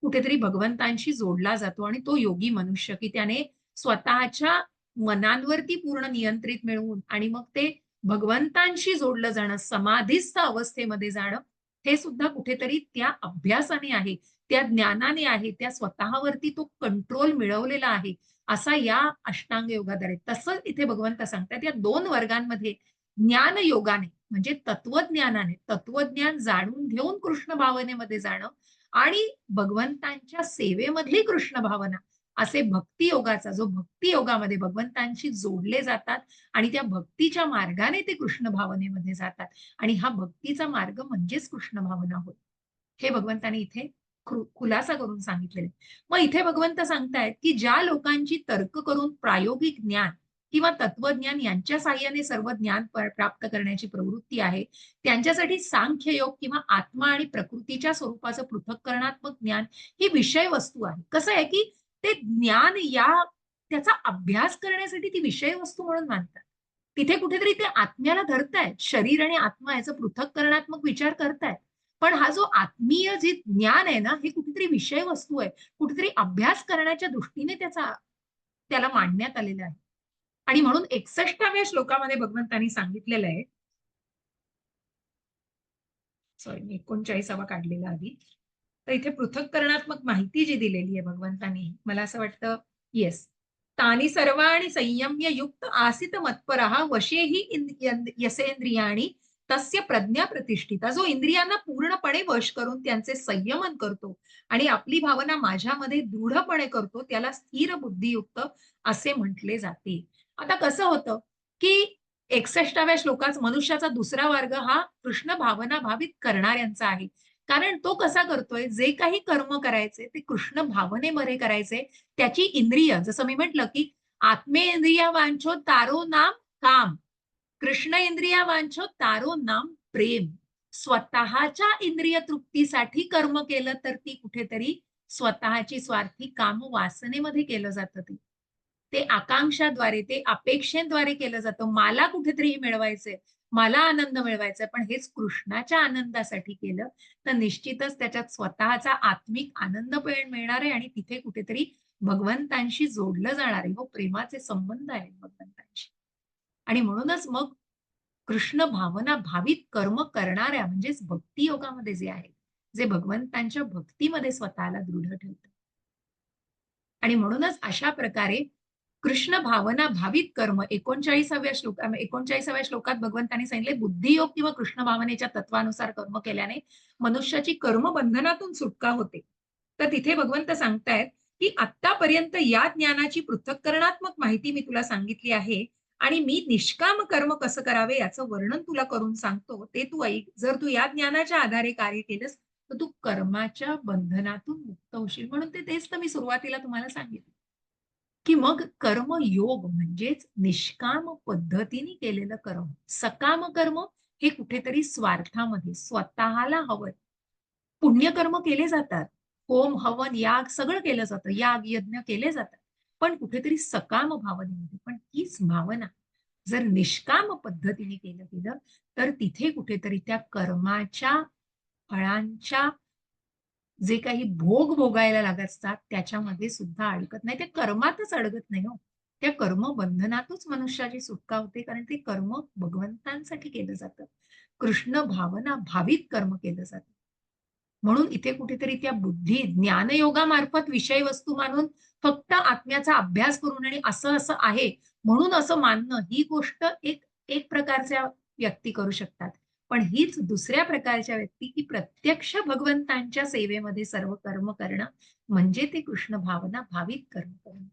कुठेतरी भगवंतांशी जोडला जातो आणि तो योगी मनुष्य की त्याने स्वतःच्या मनांवरती पूर्ण नियंत्रित मिळवून आणि मग ते भगवंतांशी जोडलं जाणं, समाधीस्थ अवस्थेमध्ये जाणं, हे सुद्धा कुठेतरी त्या अभ्यासाने आहे, त्या ज्ञानाने आहे, त्या स्वतःवरती तो कंट्रोल मिळवलेला आहे, असा या अष्टांग योगाद्वारे. तसंच इथे भगवंत सांगतात या 2 वर्गांमध्ये ज्ञान योगाने म्हणजे तत्वज्ञानाने तत्वज्ञान जाणून घेऊन कृष्ण भावनेमध्ये जाणं आणि भगवंतांच्या सेवेमधली कृष्ण भावना असे भक्ती योगाचा जो भक्ती योगामध्ये भगवंतांशी जोडले जातात आणि त्या भक्तीच्या मार्गाने ते कृष्ण भावनेमध्ये जातात आणि हा भक्तीचा मार्ग म्हणजेच कृष्ण भावना होय. हे भगवंतांनी इथे खुलासा करून सांगितलेले. मग इथे भगवंत सांगतायत की ज्या लोकांची तर्क करून प्रायोगिक ज्ञान किंवा तत्वज्ञान यांच्या साहाय्याने सर्व ज्ञान प्राप्त करण्याची प्रवृत्ती आहे, त्यांच्यासाठी सांख्ययोग किंवा आत्मा आणि प्रकृतीच्या स्वरूपाचं पृथक्करणात्मक ज्ञान ही विषय वस्तू आहे. कसं आहे की ते ज्ञान त्याचा अभ्यास करण्यासाठी ती विषय वस्तू म्हणून मानतात. तिथे कुठेतरी ते आत्म्याला धरतायत, शरीर आणि आत्मा याचं पृथक्करणात्मक विचार करतायत. पण हा जो आत्मीय जे ज्ञान आहे ना, हे कुठेतरी विषय वस्तू आहे, कुठेतरी अभ्यास करण्याच्या दृष्टीने त्याला मांडण्यात आलेलं आहे. आणि म्हणून 61व्या श्लोकामध्ये भगवंतांनी सांगितलेलं आहे, सॉरी मी 39वा काढलेला आधी. तर इथे पृथक्करणात्मक माहिती जी दिलेली आहे भगवंतांनी, मला असं वाटतं, येस, तानी सर्वाणि संयम्य युक्त आसित मत्परः वशेहि यसेंद्रियाणि तस्य प्रज्ञा प्रतिष्ठिता. जो इंद्रियांना पूर्णपणे वश करून त्यांचे संयमन करतो आणि आपली भावना माझ्यामध्ये दृढपणे करतो, त्याला स्थिर बुद्धियुक्त असे म्हटले जाते. आता कसं होतं की 61व्या श्लोकात मनुष्याचा दुसरा वर्ग हा कृष्ण भावना भावित करणाऱ्यांचा आहे. कारण तो कसा करतोय, जे काही कर्म करायचे ते कृष्ण भावनेमध्ये करायचे. त्याची इंद्रिय, जसं मी म्हटलं की आत्मेंद्रिया वांछो तारो नाम काम, कृष्ण इंद्रिया वांछो तारो नाम प्रेम. स्वतःच्या इंद्रिय तृप्तीसाठी कर्म केलं तर ती कुठेतरी स्वतःची स्वार्थी काम वासनेमध्ये केलं जातं. ते आकांक्षाद्वारे, ते अपेक्षेद्वारे केलं जातं. मला कुठेतरी मिळवायचंय, मला आनंद मिळवायचा, पण हेच कृष्णाच्या आनंदासाठी केलं तर निश्चितच त्याच्यात स्वतःचा आत्मिक आनंद मिळणार आहे आणि तिथे कुठेतरी भगवंतांशी जोडलं जाणार आहे. प्रेमाचे संबंध आहेत भगवंतांशी. आणि म्हणूनच मग कृष्ण भावना भावित कर्म करणाऱ्या म्हणजेच भक्ती योगामध्ये जे आहे, जे भगवंतांच्या भक्तीमध्ये स्वतःला दृढ ठेवतात. आणि म्हणूनच अशा प्रकारे कृष्ण भावना भावित कर्म 39व्या श्लोकात भगवंतांनी सांगितले, बुद्धियोग किंवा कृष्ण भावनेच्या तत्वानुसार कर्म केल्याने मनुष्याची कर्म बंधनातून सुटका होते. तर तिथे भगवंत सांगतायत की आतापर्यंत या ज्ञानाची पृथक्करणात्मक माहिती मी तुला सांगितली आहे आणि मी निष्काम कर्म कसं करावे याचं वर्णन तुला करून सांगतो, ते तू ऐक. जर तू या ज्ञानाच्या आधारे कार्य केलंस तर तू कर्माच्या बंधनातून मुक्त होशील. म्हणून तेच तर मी सुरुवातीला तुम्हाला सांगितलं की मग कर्मयोग म्हणजेच निष्काम पद्धतीने केलेलं कर्म. सकाम कर्म हे कुठेतरी स्वार्थामध्ये स्वतःला हवंय. पुण्यकर्म केले जातात, होम हवन याग सगळं केलं जातं, याग यज्ञ केले जातात, पण कुठेतरी सकाम भावनेमध्ये. पण हीच भावना जर निष्काम पद्धतीने केलं गेलं तर तिथे कुठेतरी त्या कर्माच्या फळांच्या जे काही भोग भोगायला लागत असतात त्याच्यामध्ये सुद्धा अडकत नाही, त्या कर्मातच अडकत नाही. त्या कर्म बंधनातच मनुष्याची सुटका होते, कारण ते कर्म भगवंतांसाठी केलं जातं, कृष्ण भावना भावित कर्म केलं जातं. म्हणून इथे कुठेतरी त्या बुद्धी ज्ञानयोगामार्फत विषय वस्तू मानून फक्त आत्म्याचा अभ्यास करून आणि असं असं आहे म्हणून असं मानणं, ही गोष्ट एक प्रकारच्या व्यक्ती करू शकतात. पण हीच दुसऱ्या प्रकारच्या व्यक्ती की प्रत्यक्ष भगवंतांच्या सेवेमध्ये सर्व कर्म करणं म्हणजे ते कृष्ण भावना भावित कर्म करणं.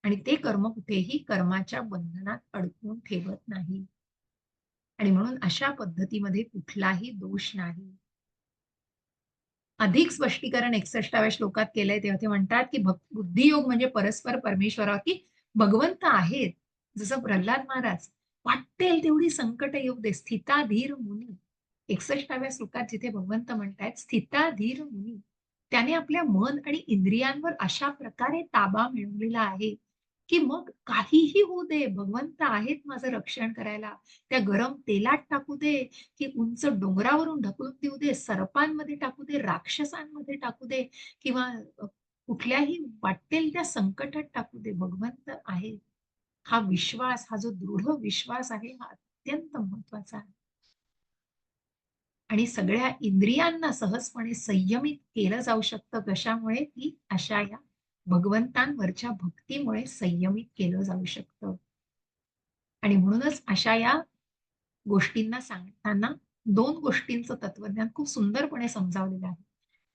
आणि ते कर्म कुठेही कर्माच्या बंधनात अडकून ठेवत नाही. आणि म्हणून अशा पद्धतीमध्ये कुठलाही दोष नाही. अधिक स्पष्टीकरण 61व्या श्लोकात केलंय, तेव्हा ते म्हणतात की बुद्धियोग म्हणजे परस्पर परमेश्वरा की भगवंत आहेत. जसं प्रल्हाद महाराज, वाटेल तेवढी संकट येऊ दे, स्थिताधीर मुनी. 61व्या श्लोकात जिथे भगवंत म्हणतायत स्थिताधीर मुनी, त्याने आपल्या मन आणि इंद्रियांवर अशा प्रकारे ताबा मिळवलेला आहे की मग काहीही होऊ दे, भगवंत आहेत माझं रक्षण करायला. त्या गरम तेलात टाकू दे की उंच डोंगरावरून ढकलून देऊ दे, सर्पांमध्ये टाकू दे, राक्षसांमध्ये टाकू दे किंवा कुठल्याही वाटेल त्या संकटात टाकू दे, भगवंत आहे. हा विश्वास, हा जो दृढ विश्वास आहे, हा अत्यंत महत्वाचा आहे. आणि सगळ्या इंद्रियांना सहजपणे संयमित केलं जाऊ शकतं. कशामुळे? की अशा या भगवंतांवरच्या भक्तीमुळे संयमित केलं जाऊ शकतं. आणि म्हणूनच अशा या गोष्टींना सांगताना 2 गोष्टींचं तत्वज्ञान खूप सुंदरपणे समजावलेलं आहे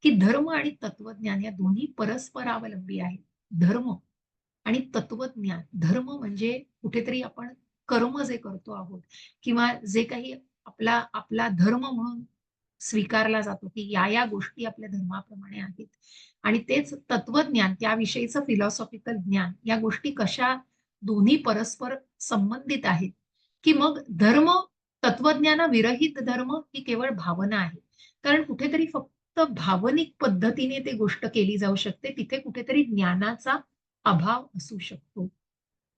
की धर्म आणि तत्वज्ञान या दोन्ही परस्परावलंबी आहेत. धर्म आणि तत्वज्ञान. धर्म म्हणजे कुठेतरी आपण कर्म जे करतो आहोत किंवा जे काही आपला आपला धर्म म्हणून स्वीकारला जातो की या गोष्टी आपल्या धर्माप्रमाणे आहेत. आणि तेच तत्वज्ञान, त्याविषयीचं फिलॉसॉफिकल ज्ञान, या गोष्टी कशा दोन्ही परस्पर संबंधित आहेत, की मग धर्म तत्वज्ञानाविरहित धर्म ही केवळ भावना आहे. कारण कुठेतरी फक्त भावनिक पद्धतीने ते गोष्ट केली जाऊ शकते. तिथे कुठेतरी ज्ञानाचा अभाव असू शकतो.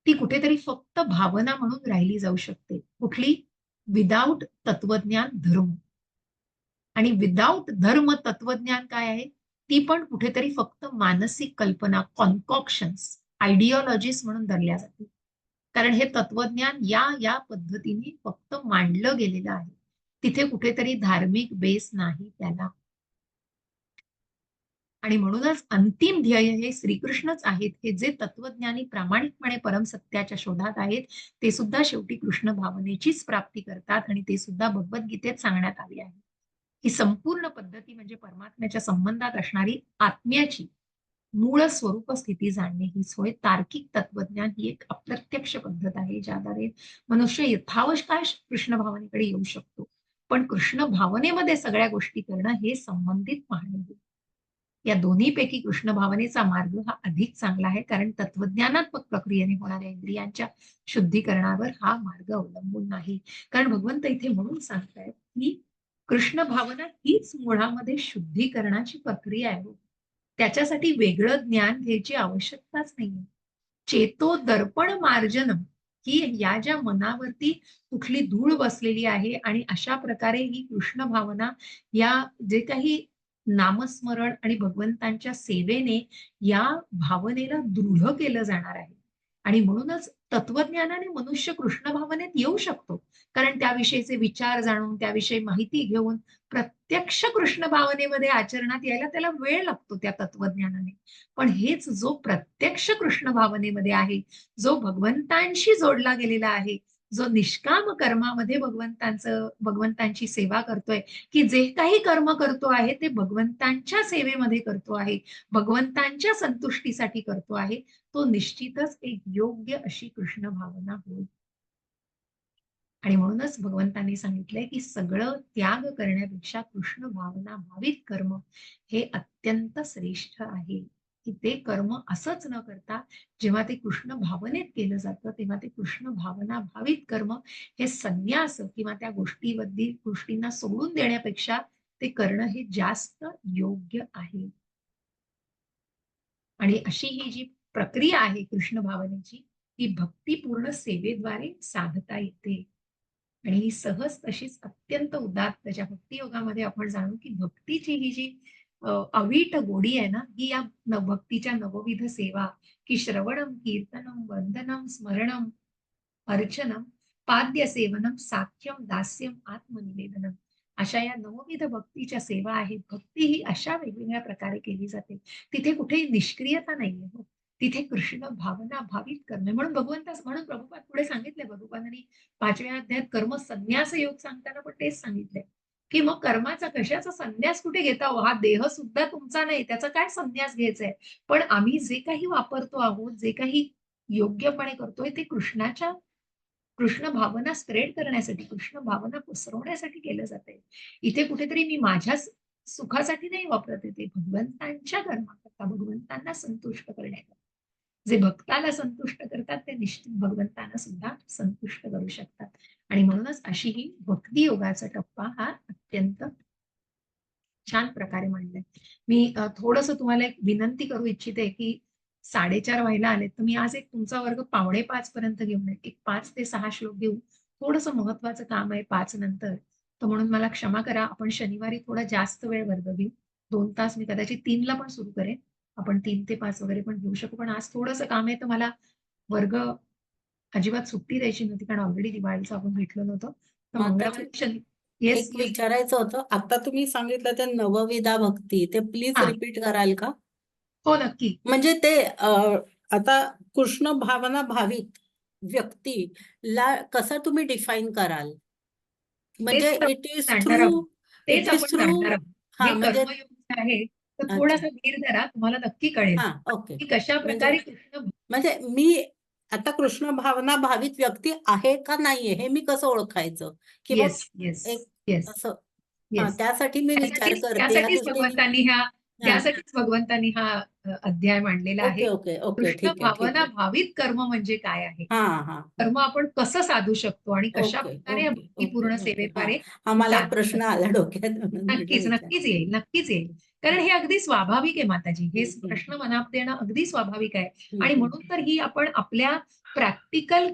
ती कुठेतरी फक्त भावना म्हणून राहिली जाऊ शकते. कुठली? विदाऊट तत्वज्ञान धर्म. आणि विदाऊट धर्म तत्वज्ञान काय आहे? ती पण कुठेतरी फक्त मानसिक कल्पना, कॉन्कॉक्शन्स, आयडिओलॉजीज म्हणून धरल्या जाते. कारण हे तत्वज्ञान या पद्धतीने फक्त मांडलं गेलेलं आहे. तिथे कुठेतरी धार्मिक बेस नाही त्याला. आणि म्हणूनच अंतिम ध्येय हे श्रीकृष्णच आहेत, हे जे तत्वज्ञानी प्रामाणिकपणे परमसत्याच्या शोधात आहेत, ते सुद्धा शेवटी कृष्ण भावनेचीच प्राप्ती करतात आणि ते सुद्धा भगवद्गीतेत सांगण्यात आले आहे. ही संपूर्ण पद्धती म्हणजे परमात्म्याच्या संबंधात असणारी आत्म्याची मूळ स्वरूप स्थिती जाणणे हीच होय. तार्किक तत्वज्ञान ही एक अप्रत्यक्ष पद्धत आहे, ज्याद्वारे मनुष्य यथावकाश कृष्ण भावनेकडे येऊ शकतो. पण कृष्ण भावनेमध्ये सगळ्या गोष्टी करणं हे संबंधित पाहणे होय. या दोन्हीपैकी कृष्ण भावनेचा मार्ग हा अधिक चांगला आहे, कारण तत्वज्ञानात्मक प्रक्रियेने होणाऱ्या इंद्रियांच्या शुद्धीकरणावर हा मार्ग अवलंबून नाही. कारण भगवंत इथे म्हणून सांगतायत की कृष्ण भावना हीच मुळामध्ये शुद्धीकरणाची प्रक्रिया आहे. त्याच्यासाठी वेगळं ज्ञान घ्यायची आवश्यकताच नाहीये. चेतो दर्पण मार्जनम ही या ज्या मनावरती कुठली धूळ बसलेली आहे आणि अशा प्रकारे ही कृष्ण भावना या जे काही नामस्मरण आणि भगवंतांच्या सेवेने या भावनेला दृढ केलं जाणार आहे. आणि म्हणूनच तत्वज्ञानाने मनुष्य कृष्ण भावनेत येऊ शकतो. कारण त्याविषयीचे विचार जाणून, त्याविषयी माहिती घेऊन प्रत्यक्ष कृष्ण भावनेमध्ये आचरणात यायला त्याला वेळ लागतो त्या तत्वज्ञानाने. पण हेच जो प्रत्यक्ष कृष्ण भावनेमध्ये आहे, जो भगवंतांशी जोडला गेलेला आहे, जो निष्काम कर्मामध्ये भगवंतांची सेवा करतोय, की जे काही कर्म करतो आहे ते भगवंतांच्या सेवेमध्ये करतो आहे, भगवंतांच्या संतुष्टीसाठी करतो आहे, तो निश्चितच एक योग्य अशी कृष्ण भावना होईल. आणि म्हणूनच भगवंतांनी सांगितलंय की सगळं त्याग करण्यापेक्षा कृष्ण भावना भावित कर्म हे अत्यंत श्रेष्ठ आहे. की ते कर्म असंच न करता जेव्हा ते कृष्ण भावनेत केलं जातं तेव्हा ते कृष्ण भावना भावित कर्म हे संन्यास किंवा त्या गोष्टींना सोडून देण्यापेक्षा ते करणं हे जास्त योग्य आहे. आणि अशी ही जी प्रक्रिया आहे कृष्ण भावनेची ती भक्तिपूर्ण सेवेद्वारे साधता येते. आणि ही सहज तशीच अत्यंत उदात्त ज्या भक्तियोगामध्ये आपण जाणू की भक्तीची ही जी अवीट गोडी आहे ना, ही या भक्तीच्या नवविध सेवा की श्रवणम, कीर्तनम, वंदनम, स्मरणम, अर्चनम, पाद्य सेवनम, साख्यम, दास्यम, आत्मनिवेदनम अशा या नवविध भक्तीच्या सेवा आहेत. भक्ती ही अशा वेगवेगळ्या प्रकारे केली जाते. तिथे कुठेही निष्क्रियता नाहीये. हो. तिथे कृष्ण भावना भावित करणे म्हणून म्हणून प्रभुपाद पुढे सांगितले भगवंतांनी 5व्या अध्यायात कर्म संन्यास योग सांगताना पण तेच सांगितलंय की मग कर्माचा कशाचा संन्यास कुठे घेता हो? हा देह सुद्धा तुमचा नाही, त्याचा काय संन्यास घ्यायचा आहे? पण आम्ही जे काही वापरतो आहोत, जे काही योग्यपणे करतोय ते कृष्ण भावना स्प्रेड करण्यासाठी, कृष्ण भावना पसरवण्यासाठी केलं जातंय. इथे कुठेतरी मी माझ्या सुखासाठी नाही वापरत आहे, ते भगवंतांच्या कर्माकरता, भगवंतांना संतुष्ट करण्याकरता. जे भक्ताला संतुष्ट करतात ते निश्चित भगवंतांना सुद्धा संतुष्ट करू शकतात. आणि म्हणूनच अशी ही भक्ती योगाचा टप्पा हा अत्यंत छान प्रकारे मांडलाय. मी थोडंसं तुम्हाला एक विनंती करू इच्छिते की 4:30 व्हायला आलेत, तर मी आज एक तुमचा वर्ग 4:45 पर्यंत घेऊन येईल. एक 5 ते 6 श्लोक घेऊ. थोडंसं महत्वाचं काम आहे 5 नंतर. तर म्हणून मला क्षमा करा. आपण शनिवारी थोडा जास्त वेळ वर्ग घेऊ. 2 तास मी कदाचित 3ला पण सुरू करेन. आपण 3 ते 5 वगैरे पण घेऊ शकू. पण आज थोडंसं काम आहे, तर मला वर्ग अजिबात सुट्टी द्यायची नव्हती, कारण ऑलरेडी दिवाळीचं आपण भेटलो नव्हतो. तर माताजी, मंगळवारी येस एक विचारायचं होतं. आता तुम्ही सांगितलं ते नवविधा भक्ती, ते प्लीज हा. रिपीट कराल का? हो नक्की. म्हणजे ते आता कृष्ण भावना भावित व्यक्तीला कसं तुम्ही डिफाईन कराल? म्हणजे तेच इट इज जाणणार थ्रू आहोत. तेच आपण जाणणार आहोत. हा हे म्हणजे कर्मयोग जे आहे, तर अच्छा. थोडासा धीर धरा, तुम्हाला नक्की कळेल हा ओके. की कशा प्रकारे कृष्ण म्हणजे मी आता कृष्ण भावना भावित व्यक्ती आहे का नाहीये हे मी कसं ओळखायचं? किंवा येस येस एक येस असं येस त्यासाठी मी विचार करते. या त्यासाठीच दृष्टीने भगवंतांनी ह्या त्यासाठीच भगवंतांनी हा अध्याय मांडलेला आहे. ओके ओके ओके कृष्ण ठीक आहे ठीक भावना आहे. भावित कर्म म्हणजे काय आहे, हा हा कर्म आपण कसं साधू शकतो आणि कशा ओके प्रकारे या ओके ओके भक्तिपूर्ण ओके हा सेवेद्वारे हा मला एक साधू प्रश्न शकतो. आला डोक्यात म्हणून म्हटलं नक्कीच, विचार. नक्कीच येईल, नक्कीच येईल. कारण हे अगदी स्वाभाविक आहे माताजी. हे प्रश्न हम्म. मनात येणं अगदी स्वाभाविक आहे आणि हम्म. म्हणून तर ही आपण आपल्या प्रॅक्टिकल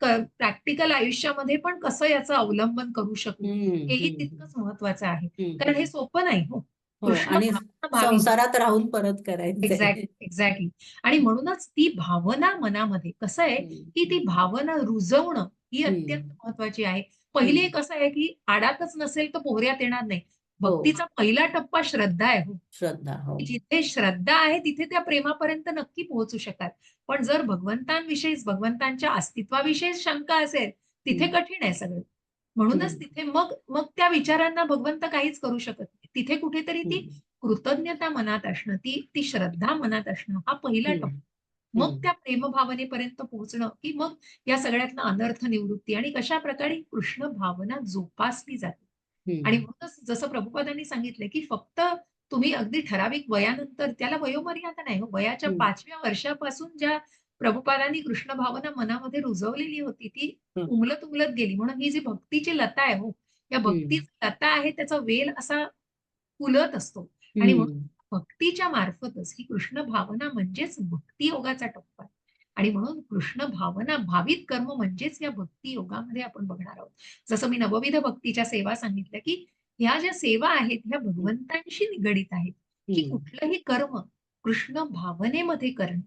प्रॅक्टिकल आयुष्यामध्ये पण कसं याचं अवलंबन करू शकू, हेही तितकंच महत्वाचं आहे. कारण हे सोपं नाही हो. हो कृष्ण आणि भावना भावित संसारात राहून परत करायचंय. Exactly, exactly. आणि म्हणूनच ती भावना मनामध्ये कसं आहे, की ती भावना रुजवणं ही अत्यंत महत्वाची आहे. पहिली एक असं आहे, की आडातच नसेल तर पोहऱ्यात येणार नाही. हो भक्तीचा पहिला टप्पा श्रद्धा आहे हो. श्रद्धा हो जिथे श्रद्धा आहे तिथे त्या प्रेमापर्यंत नक्की पोहोचू शकाल. पण जर भगवंतांविषयीच, भगवंतांच्या अस्तित्वाविषयीच शंका असेल, तिथे कठीण आहे सगळं. म्हणूनच तिथे मग मग त्या विचारांना भगवंत काहीच करू शकत नाही. तिथे कुठेतरी ती कृतज्ञता मनात असणं, ती श्रद्धा मनात असणं हा पहिला टप्पा. मग त्या प्रेमभावनेपर्यंत पोहोचणं, की मग या सगळ्यातनं अनर्थ निवृत्ती आणि कशा प्रकारे कृष्ण भावना जोपासली जाते. आणि म्हणूनच जसं प्रभुपादांनी सांगितलं, की फक्त तुम्ही अगदी ठराविक वयानंतर त्याला वयोमर्यादा नाही हो. वयाच्या 5व्या वर्षापासून ज्या प्रभुपादांनी कृष्ण भावना मनामध्ये रुजवलेली होती, ती उमलत उमलत गेली. म्हणून ही जी भक्तीची लता आहे हो, या भक्तीची लता आहे त्याचा वेल असा फुलत असतो आणि म्हणून भक्तीच्या मार्फतच ही कृष्ण भावना म्हणजेच भक्ती योगाचा टप्पा आहे. आणि म्हणून कृष्ण भावना भावित कर्म म्हणजेच या भक्ती योगामध्ये आपण बघणार आहोत. जसं मी नवविध भक्तीच्या सेवा सांगितल्या, की ह्या ज्या सेवा आहेत ह्या भगवंतांशी निगडीत आहेत, की कुठलंही कर्म कृष्ण भावनेमध्ये करणं.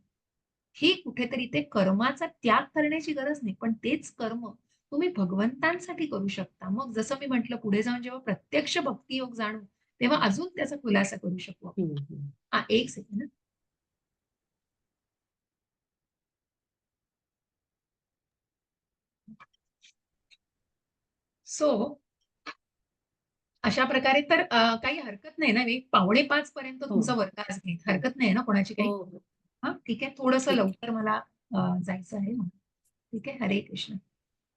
ही कुठेतरी ते कर्माचा त्याग करण्याची गरज नाही, पण तेच कर्म तुम्ही भगवंतांसाठी करू शकता. मग जसं मी म्हटलं पुढे जाऊन जेव्हा प्रत्यक्ष भक्ती योग जाणू, तेव्हा अजून त्याचा खुलासा करू शकू आपण. हा, एक सेकंड. सो अशा प्रकारे तर काही हरकत नाही ना, मी 4:45 पर्यंत तुमचा वर्ग आज घेईन. हरकत नाही ना कोणाची काही? हो हां, ठीक आहे. थोडंसं ठीक. लवकर मला जायचं आहे म्हणून. ठीक आहे. हरे कृष्ण.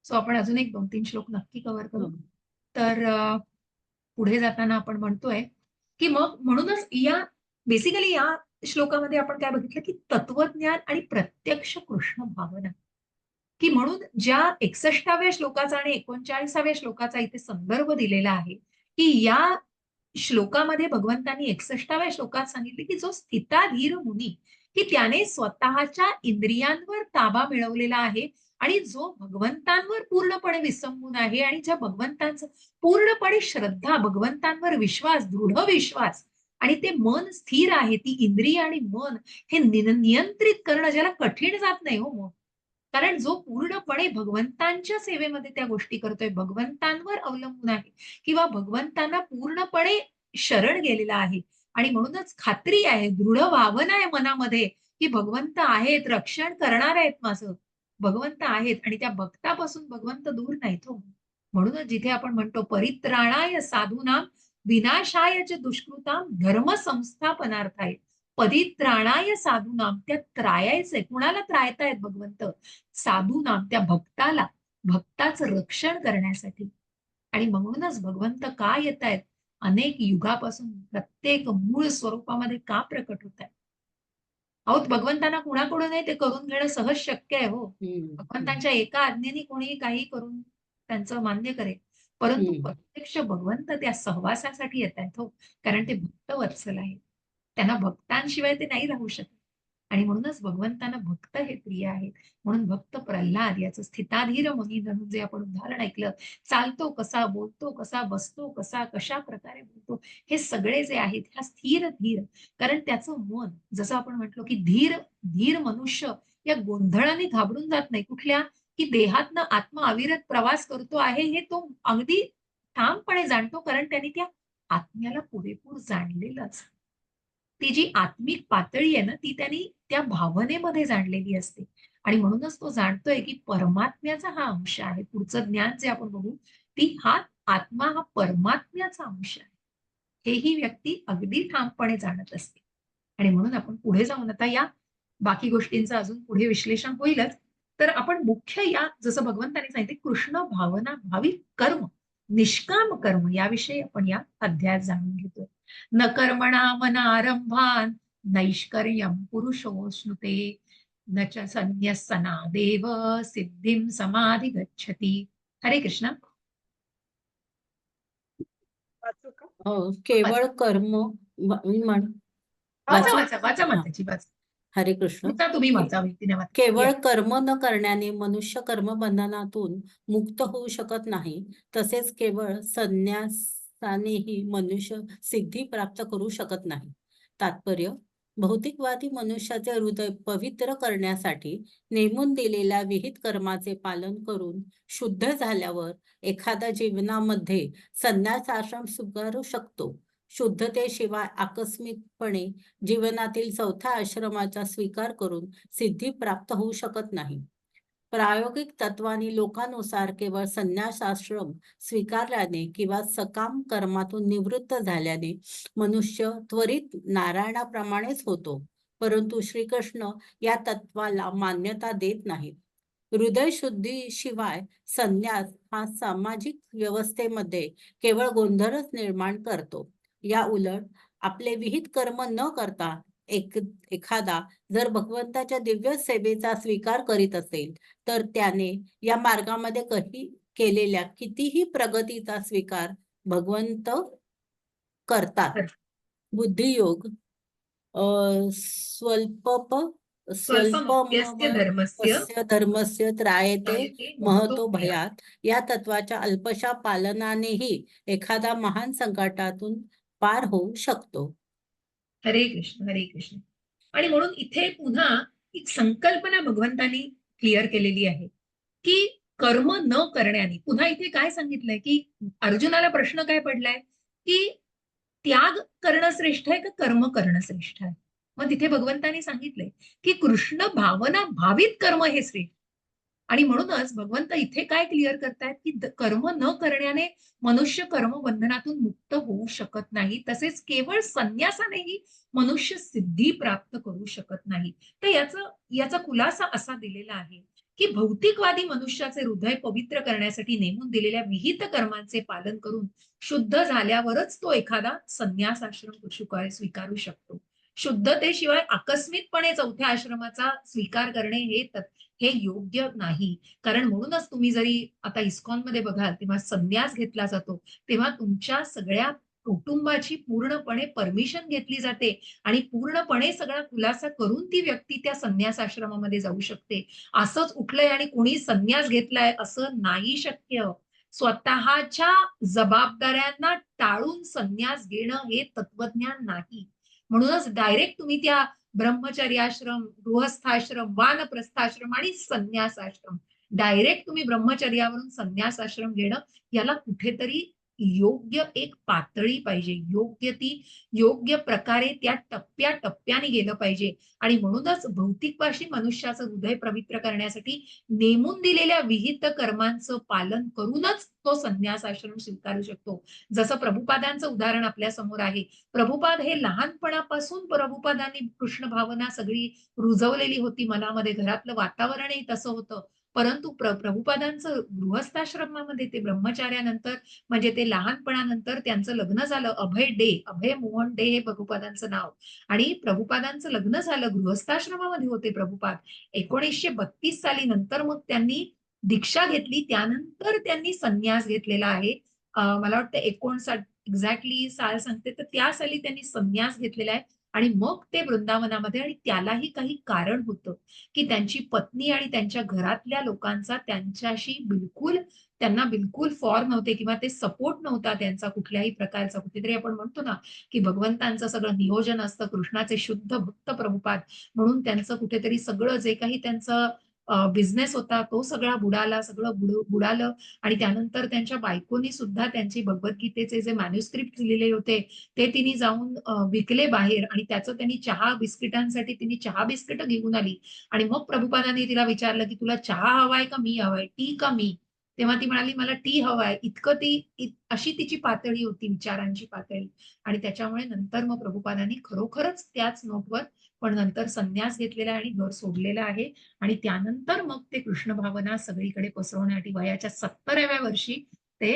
सो आपण अजून एक 2-3 श्लोक नक्की कव्हर करू. तर पुढे जाताना आपण म्हणतोय, की मग म्हणूनच बेसिकली या श्लोकामध्ये आपण काय बघितलं, की तत्वज्ञान आणि प्रत्यक्ष कृष्ण भावना, की म्हणून ज्या 61व्या श्लोकाचा आणि 39व्या श्लोकाचा इथे संदर्भ दिलेला आहे, की या श्लोकामध्ये भगवंतांनी 61व्या श्लोकात सांगितले, की जो स्थिताधीर मुनी, की त्याने स्वतःच्या इंद्रियांवर ताबा मिळवलेला आहे आणि जो भगवंतांवर पूर्णपणे विसंबून आहे आणि ज्या भगवंतांचं पूर्णपणे श्रद्धा, भगवंतांवर विश्वास, दृढ विश्वास आणि ते मन स्थिर आहे, ती इंद्रिय आणि मन हे नियंत्रित करणं ज्याला कठीण जात नाही हो मग. कारण जो पूर्णपणे भगवंतांच्या सेवेमध्ये त्या गोष्टी करतोय, भगवंतांवर अवलंबून आहे किंवा भगवंतांना पूर्णपणे शरण गेलेला आहे आणि म्हणूनच खात्री आहे, दृढ भावना आहे मनामध्ये, की भगवंत आहेत, रक्षण करणार आहेत माझं. भगवंत आहेत आणि त्या भक्तापासून भगवंत दूर नाहीत हो. म्हणूनच जिथे आपण म्हणतो परित्राणाय साधूनां विनाशाय च दुष्कृतां धर्म संस्थापनार्थाय. परित्राणाय साधूनां, त्या त्रायायचंय. कुणाला त्रायतायत भगवंत? साधूनां, त्या भक्ताला, भक्ताचं रक्षण करण्यासाठी. आणि म्हणूनच भगवंत का येतायत? अनेक युगापासून प्रत्येक मूळ स्वरूपामध्ये का प्रकट होत आहेत? अहो, भगवंतांना कुणाकडूनही ते करून घेणं सहज शक्य आहे हो. भगवंतांच्या एका आज्ञेने कोणीही काही करून त्यांचं मान्य करेल. परंतु प्रत्यक्ष भगवंत त्या सहवासासाठी येतायत हो. कारण ते भक्तवत्सल आहेत. त्यांना भक्तांशिवाय ते नाही राहू शकत. आणि म्हणूनच भगवंतांना भक्त हे प्रिय आहेत. म्हणून भक्त प्रल्हाद याचं स्थिताधीर मुनी म्हणून जे आपण उदाहरण ऐकलं, चालतो कसा, बोलतो कसा, बसतो कसा, कशा प्रकारे बोलतो, हे सगळे जे आहेत ह्या स्थिर धीर, कारण त्याचं मन जसं आपण म्हटलो, की धीर धीर मनुष्य या गोंधळाने घाबरून जात नाही. कुठल्या? की देहातनं आत्मा अविरत प्रवास करतो आहे हे तो अगदी ठामपणे जाणतो, कारण त्यांनी त्या आत्म्याला पुरेपूर जाणलेलं असतं. ती जी आत्मिक पातळी आहे ना, ती त्यांनी त्या भावनेमध्ये जाणलेली असते. आणि म्हणूनच तो जाणतोय, की परमात्म्याचा हा अंश आहे. पुढचं ज्ञान जे आपण बघू, हा आत्मा हा परमात्म्याचा अंश आहे. हेही व्यक्ती अगदी ठामपणे जाणत असते. आणि म्हणून आपण पुढे जाऊन आता या बाकी गोष्टींचं अजून पुढे विश्लेषण होईलच. तर आपण मुख्य या जसं भगवंतांनी सांगितले कृष्ण भावना भाविक कर्म निष्काम कर्म याविषयी आपण या अध्यायात जाणून घेतोय. न कर्मणा मनारंभान नैष्कर्यम पुरुषोऽश्नुते न च संन्यस्सनादेव सिद्धिं समाधी गच्छति. हरे कृष्ण. वाचू का? हो, केवळ कर्म मी म्हण वाचा वाचू? वाचा वाचा हा. माताजी वाचा. हरे कृष्ण. आता तुम्ही वाचा व्यक्तीने वाचा. केवळ कर्म न करण्याने मनुष्य कर्मबंधनातून मुक्त होऊ शकत नाही. तसेच केवळ संन्यासानेही मनुष्य सिद्धी प्राप्त करू शकत नाही. तात्पर्य: भौतिकवादी मनुष्याचे हृदय पवित्र करण्यासाठी नेमून दिलेल्या विहित कर्माचे पालन करून शुद्ध झाल्यावर एखादा जीवनामध्ये संन्यास आश्रम स्वीकारू शकतो. शुद्धतेशिवाय आकस्मिकपणे जीवनातील चौथ्या आश्रमाचा स्वीकार करून सिद्धी प्राप्त होऊ शकत नाही. प्रायोगिक तत्वानी लोकानुसार केवळ संन्यासाश्रम स्वीकारल्याने किंवा सकाम कर्मातून निवृत्त झाल्याने मनुष्य त्वरित नारायणाप्रमाणेच होतो. परंतु श्रीकृष्ण या तत्वाला मान्यता देत नाहीत. हृदयशुद्धीशिवाय संन्यास हा सामाजिक व्यवस्थेमध्ये केवळ गोंधळच निर्माण करतो. या उलट आपले विहित कर्म न करता एखादा जर भगवंताच्या दिव्य सेवेचा स्वीकार करीत असेल तर त्याने या मार्गामध्ये केलेल्या कितीही प्रगतीचा स्वीकार भगवंत करतात. बुद्धियोग स्वल्पमप्यस्य धर्मस्य धर्मस्य त्रायते त्रायते महतो भयात्. भयात. या तत्वाच्या अल्पशा पालनानेही एखादा महान संकटातून पार होऊ शकतो. हरे कृष्ण हरे कृष्ण. आणि म्हणून इथे पुन्हा एक संकल्पना भगवंतानी क्लिअर केलेली आहे की कर्म न करण्याने, पुन्हा इथे काय सांगितलंय की अर्जुनाला प्रश्न काय पडलाय की त्याग करणं श्रेष्ठ आहे का कर्म करणं श्रेष्ठ आहे. मग तिथे भगवंतानी सांगितलंय की कृष्ण भावना भावित कर्म हे श्रेष्ठ. आणि म्हणूनच भगवंत इथे काय क्लिअर करतायत की कर्म न करण्याने मनुष्य कर्मबंधनातून मुक्त होऊ शकत नाही. तसेच केवळ संन्यासानेही मनुष्य सिद्धी प्राप्त करू शकत नाही. तर याचा खुलासा असा दिलेला आहे की भौतिकवादी मनुष्याचे हृदय पवित्र करण्यासाठी नेमून दिलेल्या विहित कर्मांचे पालन करून शुद्ध झाल्यावरच तो एखादा संन्यास आश्रम स्वीकारू शकतो. शुद्धतेशिवाय आकस्मिकपणे चौथ्या आश्रमाचा स्वीकार करणे हे योग्य नाही. कारण म्हणूनच तुम्ही जरी आता इस्कॉनमध्ये बघाल तेव्हा संन्यास घेतला जातो तेव्हा तुमच्या सगळ्या कुटुंबाची पूर्णपणे परमिशन घेतली जाते आणि पूर्णपणे सगळा खुलासा करून ती व्यक्ती त्या संन्यास आश्रमामध्ये जाऊ शकते. असंच उठलंय आणि कोणी संन्यास घेतलाय असं नाही शक्य. स्वतःच्या जबाबदाऱ्यांना टाळून संन्यास घेणं हे तत्वज्ञान नाही. म्हणूनच डायरेक्ट तुम्ही त्या ब्रह्मचर्याश्रम, गृहस्थाश्रम, वानप्रस्थाश्रम आणि संन्यासाश्रम, डायरेक्ट तुम्ही ब्रह्मचर्यावरून संन्यासाश्रम घेणं, याला कुठेतरी योग्य एक पातळी पाहिजे. योग्य प्रकारे त्या टप्प्याटप्प्याने गेलं पाहिजे. आणि म्हणूनच भौतिकवाशी मनुष्याचं हृदय पवित्र करण्यासाठी नेमून दिलेल्या विहित कर्मांचं पालन करूनच तो संन्यास आश्रम स्वीकारू शकतो. जसं प्रभुपादांचं उदाहरण आपल्या समोर आहे. प्रभुपाद हे लहानपणापासून प्रभुपादांनी कृष्ण भावना सगळी रुजवलेली होती मनामध्ये. घरातलं वातावरणही तसं होतं. परंतु प्रभुपादांचं गृहस्थाश्रमामध्ये ते ब्रह्मचार्यानंतर म्हणजे ते लहानपणानंतर त्यांचं लग्न झालं. अभय मोहन डे हे प्रभुपादांचं नाव. आणि प्रभुपादांचं लग्न झालं, गृहस्थाश्रमामध्ये होते प्रभुपाद. 1932 साली नंतर मग त्यांनी दीक्षा घेतली. त्यानंतर त्यांनी संन्यास घेतलेला आहे. मला वाटतं 59 एक्झॅक्टली साल सांगते तर त्या साली त्यांनी संन्यास घेतलेला आहे. आणि मग ते वृंदावनामध्ये, आणि त्यालाही काही कारण होतं की त्यांची पत्नी आणि त्यांच्या घरातल्या लोकांचा त्यांना बिलकुल फॉर नव्हते किंवा ते सपोर्ट नव्हता त्यांचा कुठल्याही प्रकारचा. कुठेतरी आपण म्हणतो ना की भगवंतांचं सगळं नियोजन असतं. कृष्णाचे शुद्ध भक्त प्रभुपाद म्हणून त्यांचं कुठेतरी सगळं जे काही त्यांचं बिझनेस होता तो सगळा बुडालं. आणि त्यानंतर त्यांच्या बायकोनी सुद्धा त्यांची भगवद्गीतेचे जे मॅन्युस्क्रिप्ट लिहिलेले होते ते तिने जाऊन विकले बाहेर. आणि त्याचं त्यांनी चहा बिस्किटांसाठी तिने चहा बिस्किट घेऊन आली. आणि मग प्रभुपादांनी तिला विचारलं की तुला चहा हवाय का मी हवाय, टी का मी. तेव्हा ती म्हणाली मला टी हवाय. अशी तिची पातळी होती, विचारांची पातळी. आणि त्याच्यामुळे नंतर मग प्रभुपादांनी खरोखरच त्याच नोटवर पण नंतर संन्यास घेतलेला आहे आणि घर सोडलेलं आहे. आणि त्यानंतर मग ते कृष्ण भावना सगळीकडे पसरवण्यासाठी वयाच्या 70व्या वर्षी ते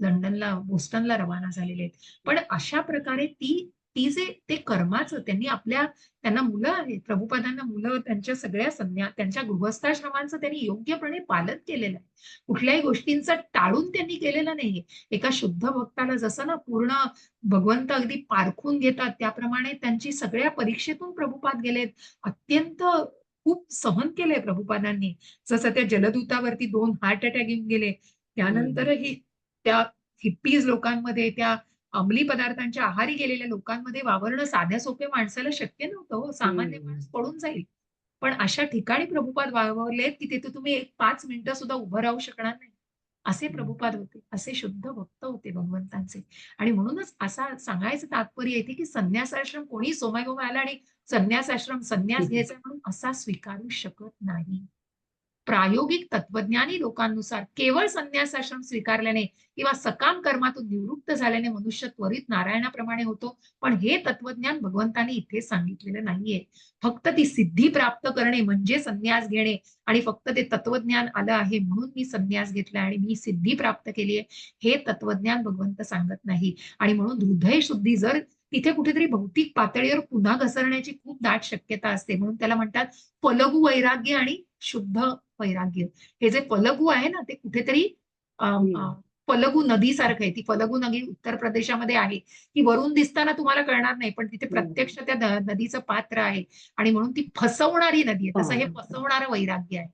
लंडनला, बोस्टनला रवाना झालेले आहेत. पण अशा प्रकारे ती जे ते कर्माचं त्यांना मुलं आहेत, प्रभुपादांना मुलं, त्यांच्या सगळ्या त्यांच्या गृहस्थाश्रमांचं त्यांनी योग्यपणे पालन केलेलं आहे. कुठल्याही गोष्टींचं टाळून त्यांनी केलेलं नाहीये. एका शुद्ध भक्ताला जसं ना पूर्ण भगवंत अगदी पारखून घेतात, त्याप्रमाणे त्यांची सगळ्या परीक्षेतून प्रभुपाद गेलेत. अत्यंत खूप सहन केलंय प्रभुपादांनी. जसं त्या जलदूतावरती 2 हार्ट अटॅक येऊन गेले. त्यानंतरही त्या हिप्पीज लोकांमध्ये, त्या अंमली पदार्थांच्या आहारी गेलेल्या लोकांमध्ये वावरणं साध्या सोप्या माणसाला शक्य नव्हतं हो. सामान्य माणूस पडून जाईल. पण अशा ठिकाणी प्रभुपाद वावरलेत, की तिथे तुम्ही 5 मिनिटं सुद्धा उभं राहू शकणार नाही. असे प्रभुपाद होते. असे शुद्ध भक्त होते भगवंतांचे. आणि म्हणूनच असा सांगायचं तात्पर्य येते, की संन्यासाश्रम कोणी सोमागोमा आला आणि संन्यास घ्यायचा म्हणून असा स्वीकारू शकत नाही. प्रायोगिक तत्वज्ञानी लोकांनुसार केवळ संन्यासाश्रम स्वीकारल्याने किंवा सकाम कर्मातून निवृत्त झाल्याने मनुष्य त्वरित नारायणाप्रमाणे होतो. पण हे तत्वज्ञान भगवंतांनी इथे सांगितलेलं नाहीये. फक्त ती सिद्धी प्राप्त करणे म्हणजे संन्यास घेणे आणि फक्त ते तत्वज्ञान आलं आहे म्हणून मी संन्यास घेतलाय आणि मी सिद्धी प्राप्त केली आहे, हे तत्वज्ञान भगवंत सांगत नाही. आणि म्हणून हृदय शुद्धी जर तिथे कुठेतरी भौतिक पातळीवर पुन्हा घसरण्याची खूप दाट शक्यता असते. म्हणून त्याला म्हणतात फलगू वैराग्य आणि शुद्ध वैराग्य. हे जे फलगू आहे ना, ते कुठेतरी फलगू नदीसारखं आहे. ती फलगू नदी उत्तर प्रदेशामध्ये आहे. ती वरून दिसताना तुम्हाला कळणार नाही, पण तिथे प्रत्यक्ष त्या नदीचं पात्र आहे आणि म्हणून ती फसवणारी नदी आहे. तसं हे फसवणारं वैराग्य आहे.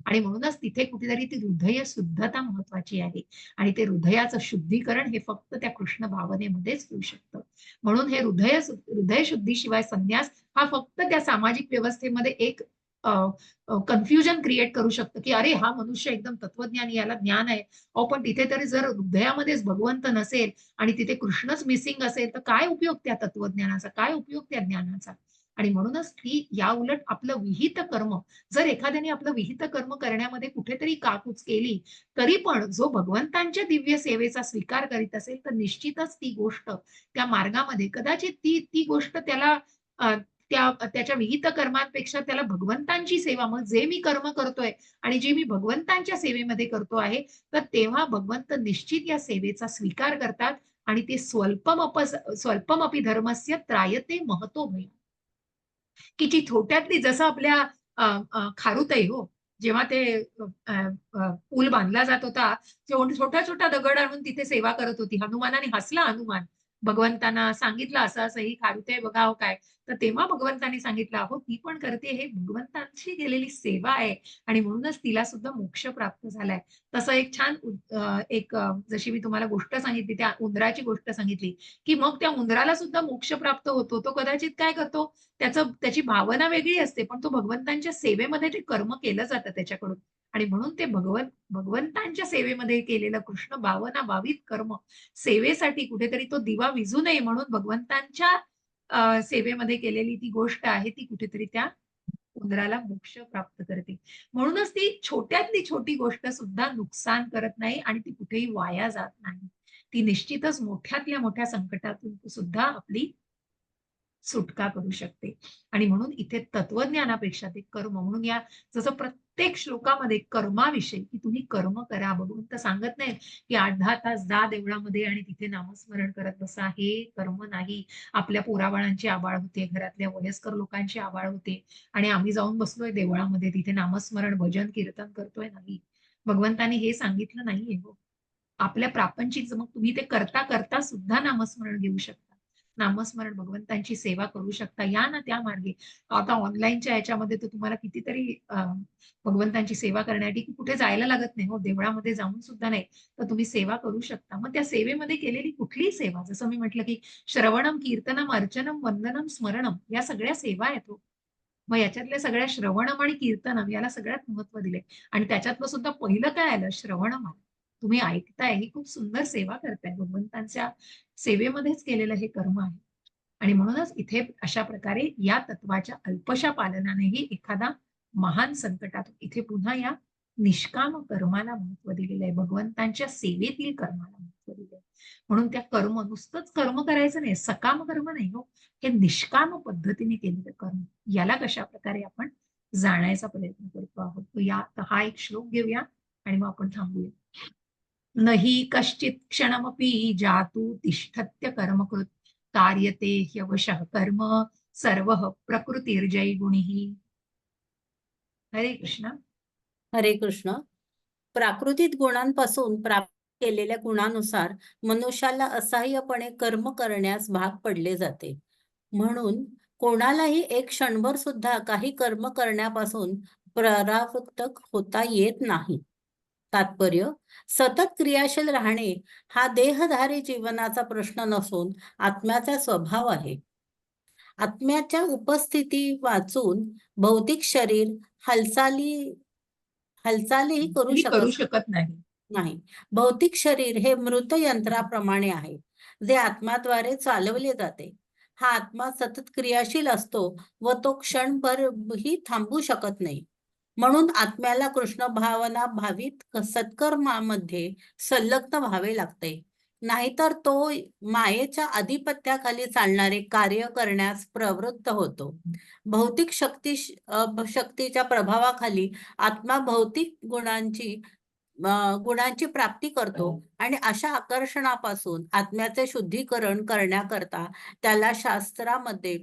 आणि म्हणूनच तिथे कुठेतरी ती हृदय शुद्धता महत्वाची आहे. आणि ते हृदयाचं शुद्धीकरण हे फक्त त्या कृष्ण भावनेमध्येच होऊ शकतं. म्हणून हे हृदय शुद्धीशिवाय संन्यास हा फक्त त्या सामाजिक व्यवस्थेमध्ये एक कन्फ्युजन क्रिएट करू शकतं, की अरे हा मनुष्य एकदम तत्वज्ञानी, याला ज्ञान आहे. पण तिथे तरी जर हृदयामध्येच भगवंत नसेल आणि तिथे कृष्णच मिसिंग असेल, तर काय उपयोग त्या तत्वज्ञानाचा, काय उपयोग त्या ज्ञानाचा? आणि म्हणूनच ती या उलट आपलं विहित कर्म, जर एखाद्याने आपलं विहित कर्म करण्यामध्ये कुठेतरी काकूच केली, तरी पण जो भगवंतांच्या दिव्य सेवेचा स्वीकार करीत असेल, तर निश्चितच ती गोष्ट त्या मार्गामध्ये कदाचित ती गोष्ट त्याला त्याच्या विहित कर्मांपेक्षा त्याला भगवंतांची सेवा, मग जे मी कर्म करतोय आणि जे मी भगवंतांच्या सेवेमध्ये करतो आहे, तर तेव्हा भगवंत निश्चित या सेवेचा स्वीकार करतात आणि ते स्वल्पमपि धर्मस्य त्रायते महतो भय. की जी छोट्यातली, जसं आपल्या खारुताई हो, जेव्हा ते पूल बांधला जात होता, छोटा छोटा दगड आणून तिथे सेवा करत होती. हनुमानाने हसला, हनुमान भगवंतांना सांगितलं असं असं ही खारुताई बघा हो काय. तर तेव्हा भगवंतांनी सांगितलं, अहो ती पण करते, हे भगवंतांची केलेली सेवा आहे आणि म्हणूनच तिला सुद्धा मोक्ष प्राप्त झालाय. तसं एक छान जशी मी तुम्हाला गोष्ट सांगितली, त्या उंदराची गोष्ट सांगितली, की मग त्या उंदराला सुद्धा मोक्ष प्राप्त होतो. तो कदाचित काय करतो, त्याची भावना वेगळी असते, पण तो भगवंतांच्या सेवेमध्ये ते कर्म केलं जातं त्याच्याकडून. आणि म्हणून ते भगवंतांच्या सेवेमध्ये केलेलं कृष्ण भावना भावित कर्म सेवेसाठी कुठेतरी तो दिवा विझू नये म्हणून भगवंतांच्या सेवेमध्ये केलेली ती गोष्ट आहे, ती कुठेतरी त्या उंदराला मोक्ष प्राप्त करते. म्हणूनच ती छोट्यातली छोटी गोष्ट सुद्धा नुकसान करत नाही आणि ती कुठेही वाया जात नाही. ती निश्चितच मोठ्यातल्या मोठ्या संकटातून सुद्धा आपली सुटका करू शकते. आणि म्हणून इथे तत्वज्ञानापेक्षा ते कर्म, म्हणून या जसं प्रत्येक श्लोकामध्ये कर्माविषयी, की तुम्ही कर्म करा. भगवंत सांगत नाहीत की 8-10 तास जा देवळामध्ये आणि तिथे नामस्मरण करत बसा. हे कर्म नाही. आपल्या पोराबाळांची आबाळ होते, घरातल्या वयस्कर लोकांची आबाळ होते आणि आम्ही जाऊन बसलोय देवळामध्ये, तिथे नामस्मरण, भजन, कीर्तन करतोय, नाही. भगवंतांनी हे सांगितलं नाहीये हो. आपल्या प्रापंचिक मग तुम्ही ते करता करता सुद्धा नामस्मरण घेऊ शकता. नामस्मरण, भगवंतांची सेवा करू शकता. या ना त्या मार्गे. आता ऑनलाईनच्या ह्याच्यामध्ये तर तुम्हाला कितीतरी भगवंतांची सेवा करण्यासाठी कुठे जायला लागत नाही हो. देवळामध्ये जाऊन सुद्धा नाही, तर तुम्ही सेवा करू शकता. मग त्या सेवेमध्ये केलेली कुठलीही सेवा, जसं मी म्हटलं की श्रवणम, कीर्तनम, अर्चनम, वंदनम, स्मरणम, या सगळ्या सेवा आहेत हो. मग याच्यातल्या सगळ्या श्रवणम आणि कीर्तनम याला सगळ्यात महत्व दिले. आणि त्याच्यातलं सुद्धा पहिलं काय आलं, श्रवणम आलं. तुम्ही ऐकताय, ही खूप सुंदर सेवा करताय. भगवंतांच्या सेवेमध्येच केलेलं हे कर्म आहे. आणि म्हणूनच इथे अशा प्रकारे या तत्वाच्या अल्पशा पालनानेही एखादा महान संकटात, इथे पुन्हा या निष्काम कर्माला महत्व दिलेलं आहे. भगवंतांच्या सेवेतील कर्माला महत्व दिलेलं आहे. म्हणून त्या कर्म, नुसतंच कर्म करायचं नाही, सकाम कर्म नाही हो, हे निष्काम पद्धतीने केलेलं कर्म, याला कशा प्रकारे आपण जाण्याचा प्रयत्न करतो आहोत. हा एक श्लोक घेऊया आणि मग आपण थांबूया. नहि कश्चित् क्षणमपि जातु तिष्ठत्य कर्मकृत् कार्यते ह्यवशः कर्म सर्वः प्रकृतिर्जैगुणिः. हरे कृष्ण. हरे कृष्ण. प्राकृतिक गुणांपासून प्राप्त केलेल्या गुणानुसार मनुष्याला असहाय्यपणे कर्म करण्यास भाग पडले जाते. म्हणून कोणालाही एक क्षणभर सुद्धा काही कर्म करण्यापासून परावृत्त होता येत नाही. तात्पर्य: सतत क्रियाशील राहणे हा देहधारी जीवनाचा प्रश्न नसून आत्म्याचा स्वभाव आहे. आत्म्याच्या उपस्थिती वाचून भौतिक शरीर हालचालीही करू ही करू शकत शकत नाही. नाही. भौतिक शरीर हे मृत यंत्राप्रमाणे आहे, जे आत्म्याद्वारे चालवले जाते. हा आत्मा सतत क्रियाशील असतो व तो क्षणभरही थांबू शकत नाही. म्हणून आत्म्याला कृष्ण भावना भावित सत्कर्मामध्ये संलग्न व्हावे लागते. नाहीतर तो मायेच्या आधिपत्याखाली चालणारे कार्य करण्यास प्रवृत्त होतो. भौतिक शक्तीच्या प्रभावाखाली आत्मा भौतिक गुणांची प्राप्ती करतो आणि अशा आकर्षणापासून आत्म्याचे शुद्धीकरण करण्याकरता त्याला शास्त्रामध्ये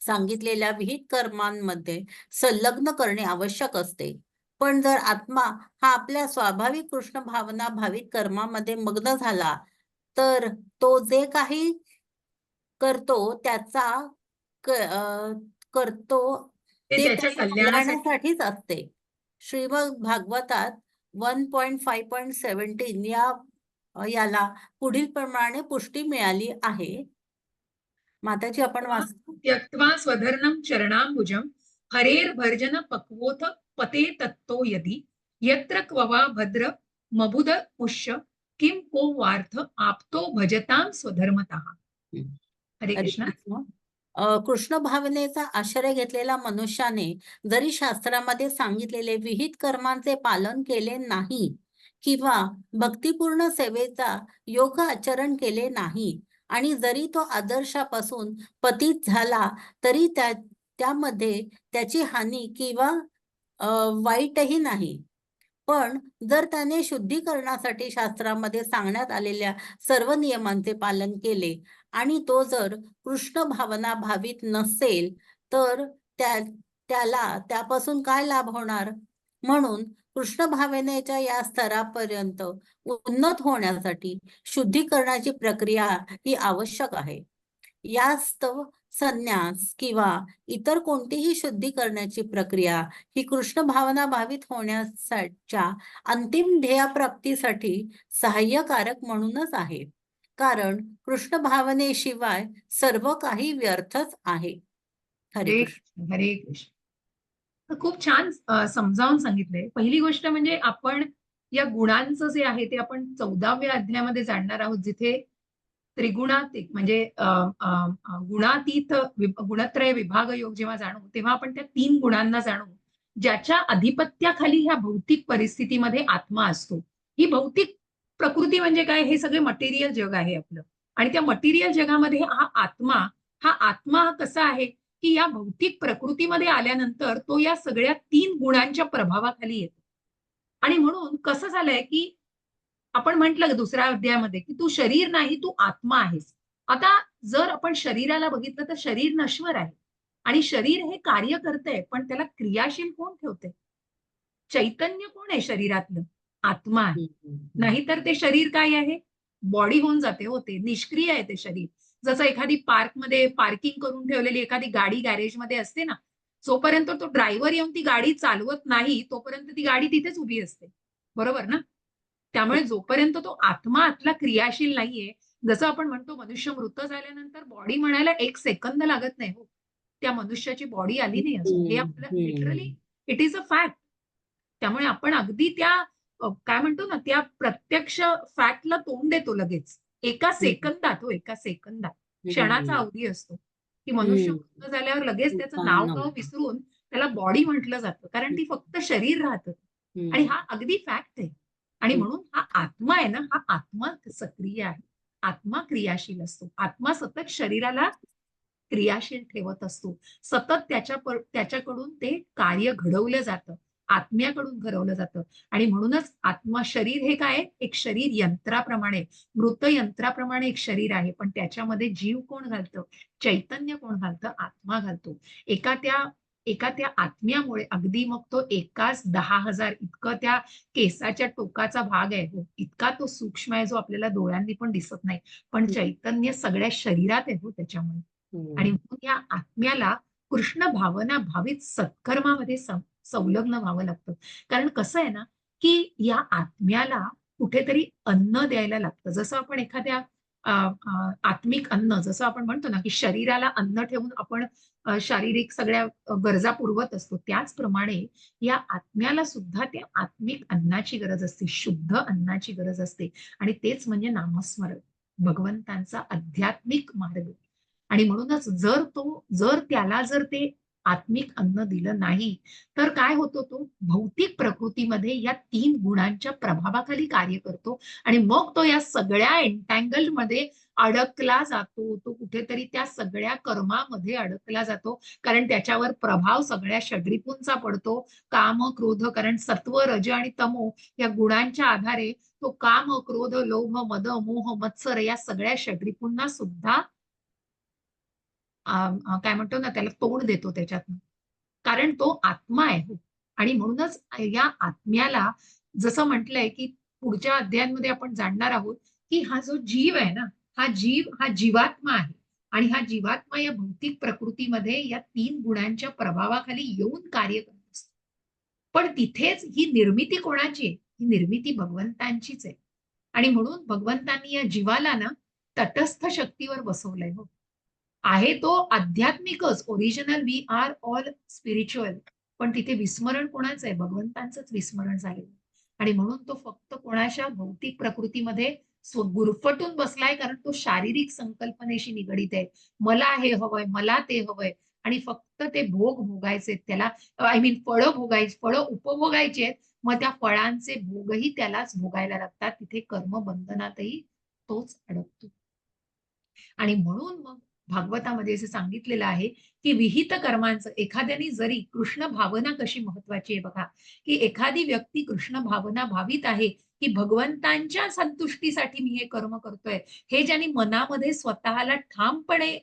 सांगितलेल्या विहित कर्मांमध्ये संलग्न करणे आवश्यक असते. पण जर आत्मा हा आपल्या स्वाभाविक कृष्ण भावना भावित कर्मामध्ये मग्न झाला तर तो जे काही करतो करतो ते ते त्याच्या त्याच्या कल्याणासाठी. कल्याणासाठीच असते. श्रीमद भागवतात 1.5.17 याला पुढील प्रमाणे पुष्टी मिळाली आहे. माताजी आपण वाच. त्यक्त्वा स्वधर्मं चरणाम्बुजं हरेर्भर्जन पक्वोथ पते तत्तो यदि यत्र क्ववा भद्र मबुद पुष्य किं को वार्थ आप्तो भजतां स्वधर्मतः. हरे हरे कृष्ण. कृष्ण. कृष्ण भावनेचा आश्रय घेतलेल्या मनुष्याने जरी शास्त्रामध्ये सांगितलेले विहित कर्मांचे पालन केले नाही किंवा भक्तिपूर्ण सेवेचा योग्य आचरण केले नाही आणि जरी तो आदर्शापासून पतित झाला तरी त्यामध्ये त्याची हानी किंवा वाईटही नाही. पण जर त्याने शुद्धीकरणासाठी शास्त्रामध्ये सांगण्यात आलेल्या सर्व नियमांचे पालन केले आणि तो जर कृष्ण भावना भावित नसेल तर त्याला त्यापासून काय लाभ होणार? म्हणून कृष्ण भावनेच्या या स्तरापर्यंत उन्नत होण्यासाठी शुद्धीकरणाची प्रक्रिया ही आवश्यक आहे. यास्तव संन्यास किंवा इतर कोणतीही शुद्धी करण्याची प्रक्रिया ही कृष्ण भावना भावित होण्याच्या अंतिम ध्येयप्राप्तीसाठी सहाय्यकारक म्हणूनच आहे. कारण कृष्ण भावनेशिवाय सर्व काही व्यर्थच आहे. हरे हरे कृष्ण. कृष्ण. हरे कृष्ण. तर खूप छान समजावून सांगितलंय. पहिली गोष्ट म्हणजे आपण या गुणांचं जे आहे ते आपण 14व्या अध्यायामध्ये जाणणार आहोत, जिथे त्रिगुणातीत म्हणजे गुणातीत गुणत्रय विभाग योग जेव्हा जाणू तेव्हा आपण त्या 3 गुणांना जाणू ज्याच्या अधिपत्याखाली ह्या भौतिक परिस्थितीमध्ये आत्मा असतो. ही भौतिक प्रकृती म्हणजे काय? हे सगळे मटेरियल जग आहे आपलं. आणि त्या मटेरियल जगामध्ये हा आत्मा कसा आहे की या भौतिक प्रकृतीमध्ये आल्यानंतर तो या सगळ्या 3 गुणांच्या प्रभावाखाली येतो. आणि म्हणून कसं झालंय की आपण म्हटलं दुसऱ्या अध्यायामध्ये की तू शरीर नाही, तू आत्मा आहेस. आता जर आपण शरीराला बघितलं तर शरीर नश्वर आहे आणि शरीर हे कार्य करतंय, पण त्याला क्रियाशील कोण ठेवते? चैतन्य कोण आहे शरीरातलं? आत्मा आहे. नाहीतर ते शरीर काय आहे? बॉडी होऊन जाते हो, ते निष्क्रिय आहे ते शरीर. जसं एखादी पार्कमध्ये पार्किंग करून ठेवलेली एखादी गाडी गॅरेजमध्ये असते ना, जोपर्यंत तो ड्रायव्हर येऊन ती गाडी चालवत नाही तोपर्यंत ती गाडी तिथेच उभी असते. बरोबर ना? त्यामुळे जोपर्यंत तो आत्मा आतला क्रियाशील नाहीये, जसं आपण म्हणतो मनुष्य मृत झाल्यानंतर बॉडी म्हणायला 1 सेकंद लागत नाही हो. त्या मनुष्याची बॉडी आली नाही अजून. हे आपलं literally it is a fact. त्यामुळे आपण अगदी त्या काय म्हणतो ना, त्या प्रत्यक्ष फॅक्टला तोंड देतो लगेच. एका सेकंदात. क्षणाचा अवधी असतो, की मनुष्य मृत झाल्यावर लगेच त्याचं नाव विसरून त्याला बॉडी म्हटलं जातं. कारण ती फक्त शरीर राहतं. आणि हा अगदी फॅक्ट आहे. आणि म्हणून हा आत्मा आहे ना, हा आत्मा सक्रिय आहे. आत्मा क्रियाशील असतो. आत्मा सतत शरीराला क्रियाशील ठेवत असतो. सतत त्याच्याकडून ते कार्य घडवलं जातं. आत्म्याकडून ठरवलं जातं. आणि म्हणूनच आत्मा शरीर हे काय आहे? एक शरीर यंत्राप्रमाणे, मृत यंत्राप्रमाणे एक शरीर आहे. पण त्याच्यामध्ये जीव कोण घालतं? चैतन्य कोण घालतं? आत्मा घालतो. एका त्या आत्म्यामुळे अगदी मग तो एकाच 10,000 इतकं त्या केसाच्या टोकाचा भाग आहे हो, इतका तो सूक्ष्म आहे जो आपल्याला डोळ्यांनी पण दिसत नाही. पण चैतन्य सगळ्या शरीरात आहे हो त्याच्यामुळे. आणि म्हणून या आत्म्याला कृष्ण भावना भावित सत्कर्मामध्ये संलग्न व्हावं लागतं. कारण कसं आहे ना, की या आत्म्याला कुठेतरी अन्न द्यायला लागतं. जसं आपण एखाद्या आत्मिक अन्न जसं आपण म्हणतो ना, की शरीराला अन्न ठेवून आपण शारीरिक सगळ्या गरजा पुरवत असतो. त्याचप्रमाणे या आत्म्याला सुद्धा त्या आत्मिक अन्नाची गरज असते, शुद्ध अन्नाची गरज असते. आणि तेच म्हणजे नामस्मरण, भगवंतांचा आध्यात्मिक मार्ग. आणि म्हणूनच जर त्याला ते आत्मिक अन्न दिलं नाही, तर काय होतो तो भौतिक प्रकृतीमध्ये या 3 गुणांच्या प्रभावाखाली कार्य करतो आणि मग तो या सगळ्या एन्टँगल्ड मध्ये अडकला जातो. तो कुठेतरी त्या सगळ्या कर्मामध्ये अडकला जातो. कारण त्याच्यावर प्रभाव सगळ्या षड्रिपूंचा पडतो. काम, क्रोध, कारण सत्व, रज आणि तमो या गुणांच्या आधारे तो काम, क्रोध, लोभ, मद, मोह, मत्सर या सगळ्या षड्रिपूंना सुद्धा काय म्हणतो ना त्याला तोंड देतो त्याच्यातनं. कारण तो आत्मा आहे हो. आणि म्हणूनच या आत्म्याला जसं म्हटलंय, की पुढच्या अध्यायांमध्ये आपण जाणणार आहोत, की हा जो जीव आहे ना, हा जीवात्मा आहे. आणि हा जीवात्मा या भौतिक प्रकृतीमध्ये या 3 गुणांच्या प्रभावाखाली येऊन कार्य करत असतो. पण तिथेच ही निर्मिती कोणाची आहे? ही निर्मिती भगवंतांचीच आहे. आणि म्हणून भगवंतांनी या जीवाला ना तटस्थ शक्तीवर बसवलंय हो. आहे तो आध्यात्मिकच, original we are all spiritual. पण तिथे विस्मरण कोणाचं आहे? भगवंतांचंच विस्मरण झालेलं. आणि म्हणून तो फक्त कोणाच्या भौतिक प्रकृतीमध्ये गुरफटून बसलाय, कारण तो शारीरिक संकल्पनेशी निगडीत आहे. मला हे हवंय, मला ते हवंय. आणि फक्त ते भोग भोगायचे त्याला, आय मीन फळं उपभोगायची आहेत. मग त्या फळांचे भोगही त्यालाच भोगायला लागतात. तिथे कर्मबंधनातही तोच अडकतो. आणि म्हणून मग भागवतामध्ये असं सांगितलेलं आहे, की विहित कर्मांचं एखाद्याने जरी कृष्ण भावना कशी महत्वाची आहे बघा, की एखादी व्यक्ती कृष्ण भावना भावित आहे, की भगवंतांच्या संतुष्टीसाठी मी हे कर्म करतोय. हे ज्यांनी मनामध्ये स्वतःला ठामपणे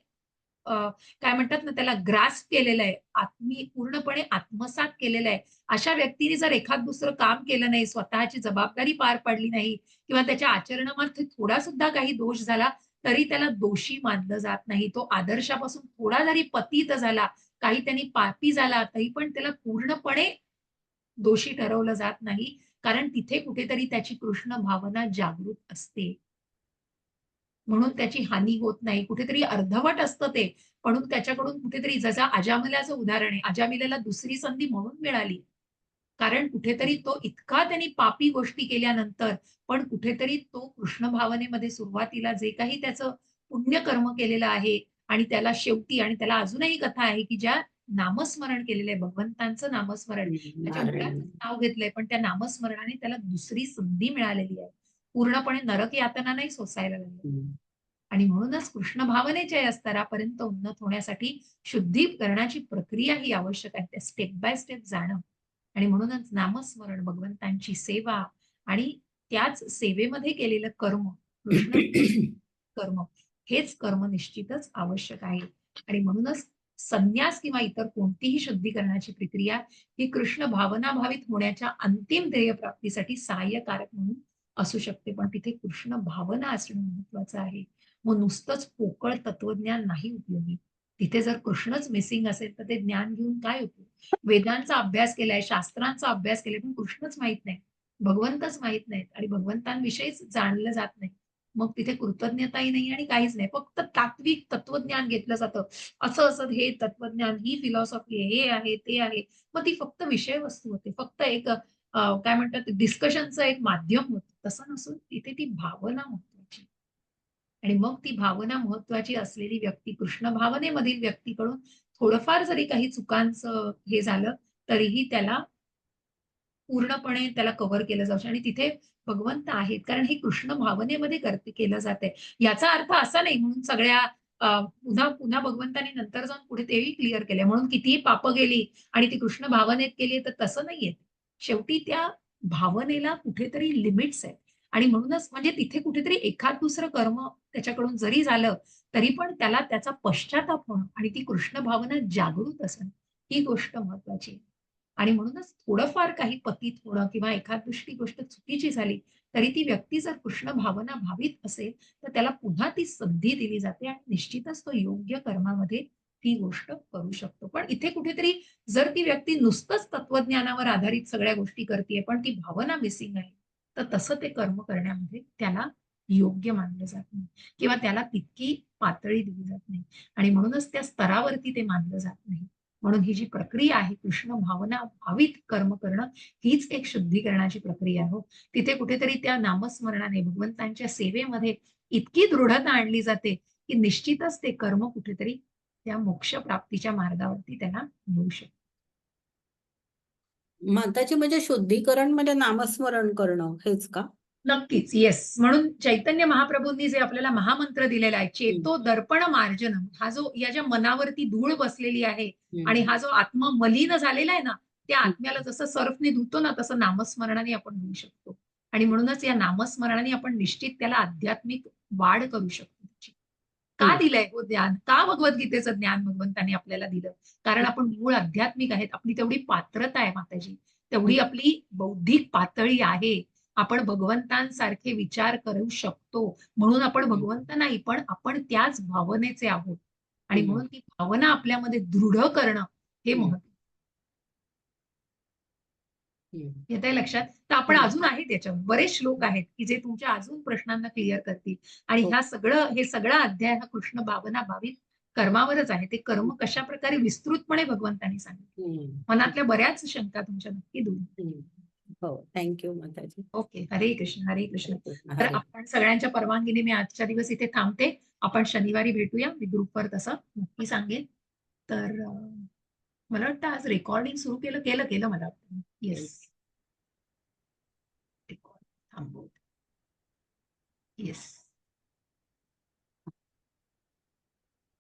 काय म्हणतात ना त्याला ग्रास्प केलेलं आहे, पूर्णपणे आत्मसात केलेलं आहे. अशा व्यक्तीने जर एखाद दुसरं काम केलं नाही, स्वतःची जबाबदारी पार पाडली नाही किंवा त्याच्या आचरणामध्ये थोडा सुद्धा काही दोष झाला, तरी त्याला दोषी मानलं जात नाही. तो आदर्शापासून थोडा जरी पतित झाला, काही त्यांनी पापी झाला, तरी पण त्याला पूर्णपणे दोषी ठरवलं जात नाही. कारण तिथे कुठेतरी त्याची कृष्ण भावना जागृत असते. म्हणून त्याची हानी होत नाही. कुठेतरी अर्धवट असतं ते. म्हणून त्याच्याकडून कुठेतरी जसं अजामिलाचं उदाहरण आहे. अजामिलाला दुसरी संधी म्हणून मिळाली. कारण कुठेतरी तो इतका त्यांनी पापी गोष्टी केल्यानंतर पण कुठेतरी तो कृष्ण भावनेमध्ये सुरुवातीला जे काही त्याचं पुण्यकर्म केलेलं आहे आणि त्याला शेवटी आणि त्याला अजूनही कथा आहे, की ज्या नामस्मरण केलेलं आहे, भगवंतांचं नामस्मरण, त्याच्या मुलाचंच नाव घेतलंय, पण त्या नामस्मरणाने त्याला दुसरी संधी मिळालेली आहे. पूर्णपणे नरक यातना नाही सोसायला लागली. आणि म्हणूनच कृष्ण भावनेच्या या स्तरापर्यंत उन्नत होण्यासाठी शुद्धीकरणाची प्रक्रिया ही आवश्यक आहे. त्या स्टेप बाय स्टेप जाणं. आणि म्हणूनच नामस्मरण, भगवंतांची सेवा आणि त्याच सेवेमध्ये केलेलं कर्म, कृष्ण कर्म, हेच कर्म निश्चितच आवश्यक आहे. आणि म्हणूनच संन्यास किंवा इतर कोणतीही शुद्धीकरणाची प्रक्रिया ही कृष्ण भावना भावित होण्याच्या अंतिम ध्येय प्राप्तीसाठी सहाय्यकारक म्हणून असू शकते. पण तिथे कृष्ण भावना असणं महत्वाचं आहे. मग नुसतंच पोकळ तत्वज्ञान नाही उपयोगी. तिथे जर कृष्णच मिसिंग असेल तर ते ज्ञान घेऊन काय उपयोग? वेदांचा अभ्यास केलाय, शास्त्रांचा अभ्यास केलाय, पण कृष्णच माहित नाही, भगवंतच माहित नाहीत आणि भगवंतांविषयीच जाणलं जात नाही. मग तिथे कृतज्ञताही नाही आणि काहीच नाही. फक्त तात्विक तत्वज्ञान घेतलं जातं. असं असं हे तत्वज्ञान, ही फिलॉसॉफी, हे आहे, ते आहे. मग ती फक्त विषय वस्तू होते. फक्त एक काय म्हणतात डिस्कशनचं एक माध्यम होतं. तसं नसून तिथे ती भावना महत्वाची. आणि मग ती भावना महत्वाची असलेली व्यक्ती, कृष्ण भावनेमधील व्यक्तीकडून थोडंफार जरी काही चुकांचं हे झालं, तरीही त्याला पूर्णपणे त्याला कव्हर केलं जाऊ शकतं आणि तिथे भगवंत आहेत. कारण हे कृष्ण भावनेमध्ये केलं जातंय. याचा अर्थ असा नाही म्हणून सगळ्या पुन्हा पुन्हा भगवंतांनी नंतर जाऊन पुढे तेही क्लिअर केलंय. म्हणून कितीही पापं गेली आणि ती कृष्ण भावनेत केली तर तसं नाहीये. शेवटी त्या भावनेला कुठेतरी लिमिट्स आहेत आणि म्हणूनच म्हणजे तिथे कुठेतरी एखाद दुसरं कर्म त्याच्याकडून जरी झालं तरी पण त्याला त्याचा पश्चाताप होणं आणि ती कृष्ण भावना जागृत असणं ही गोष्ट महत्वाची आहे. आणि म्हणूनच थोडंफार काही पतित होणं किंवा एखाद दुसरी गोष्ट चुकीची झाली तरी ती व्यक्ती जर कृष्ण भावना भावित असेल तर त्याला पुन्हा ती संधी दिली जाते आणि निश्चितच तो योग्य कर्मामध्ये ती गोष्ट करू शकतो. पण इथे कुठेतरी जर ती व्यक्ती नुसतंच तत्वज्ञानावर आधारित सगळ्या गोष्टी करते पण ती भावना मिसिंग आहे तर तसं ते कर्म करण्यामध्ये त्याला योग्य मानलं जात नाही किंवा त्याला तितकी पातळी दिली जात नाही आणि म्हणूनच त्या स्तरावरती ते मानलं जात नाही. म्हणून ही जी प्रक्रिया आहे कृष्ण भावना भावित कर्म करणं हीच एक शुद्धीकरणाची प्रक्रिया आहे. तिथे कुठेतरी त्या नामस्मरणाने भगवंतांच्या सेवेमध्ये इतकी दृढता आणली जाते की निश्चितच ते कर्म कुठेतरी त्या मोक्ष प्राप्तीच्या मार्गावरती त्यांना नेऊ शकतो. माताजी म्हणजे शुद्धीकरण म्हणजे नामस्मरण करणं हेच का? नक्कीच, येस. म्हणून चैतन्य महाप्रभूंनी जे आपल्याला महामंत्र दिलेला आहे, चेतो दर्पण मार्जनम, हा जो या ज्या मनावरती धूळ बसलेली आहे आणि हा जो आत्मा मलिन झालेला आहे ना, त्या आत्म्याला जसं सर्फने धुतो ना, तसं नामस्मरणाने आपण धुवू शकतो. आणि म्हणूनच या नामस्मरणाने आपण निश्चित त्याला आध्यात्मिक वाढ करू शकतो त्याची. का दिलंय हो ज्ञान? का भगवद्गीतेचं ज्ञान भगवंतांनी आपल्याला दिलं? कारण आपण मूळ आध्यात्मिक आहेत. आपली तेवढी पात्रता आहे माताजी. तेवढी आपली बौद्धिक पातळी आहे. आपण भगवंतांसारखे विचार करू शकतो. म्हणून आपण भगवंत नाही, पण आपण त्याच भावनेचे आहोत. आणि म्हणून ती भावना आपल्यामध्ये दृढ करणं हे महत्त्वाचं. येतंय लक्षात? तर आपण अजून आहे त्याच्यावर. बरेच श्लोक आहेत, की जे तुमच्या अजून प्रश्नांना क्लिअर करतील. आणि हे सगळा अध्याय हा कृष्ण भावना भावित कर्मावरच आहे. ते कर्म कशाप्रकारे विस्तृतपणे भगवंतांनी सांगितले. मनातल्या बऱ्याच शंका तुमच्या नक्की दूर होतील. हो, थँक्यू माताजी. ओके. हरे कृष्ण, हरे कृष्ण. तर हरे. आपण सगळ्यांच्या परवानगीने मी आजच्या दिवस इथे थांबते. आपण शनिवारी भेटूया. मी ग्रुपवर तसं नक्की सांगेन. तर मला वाटतं आज रेकॉर्डिंग सुरू केलं मला वाटतं. येस. रेकॉर्ड थांबवते. येस.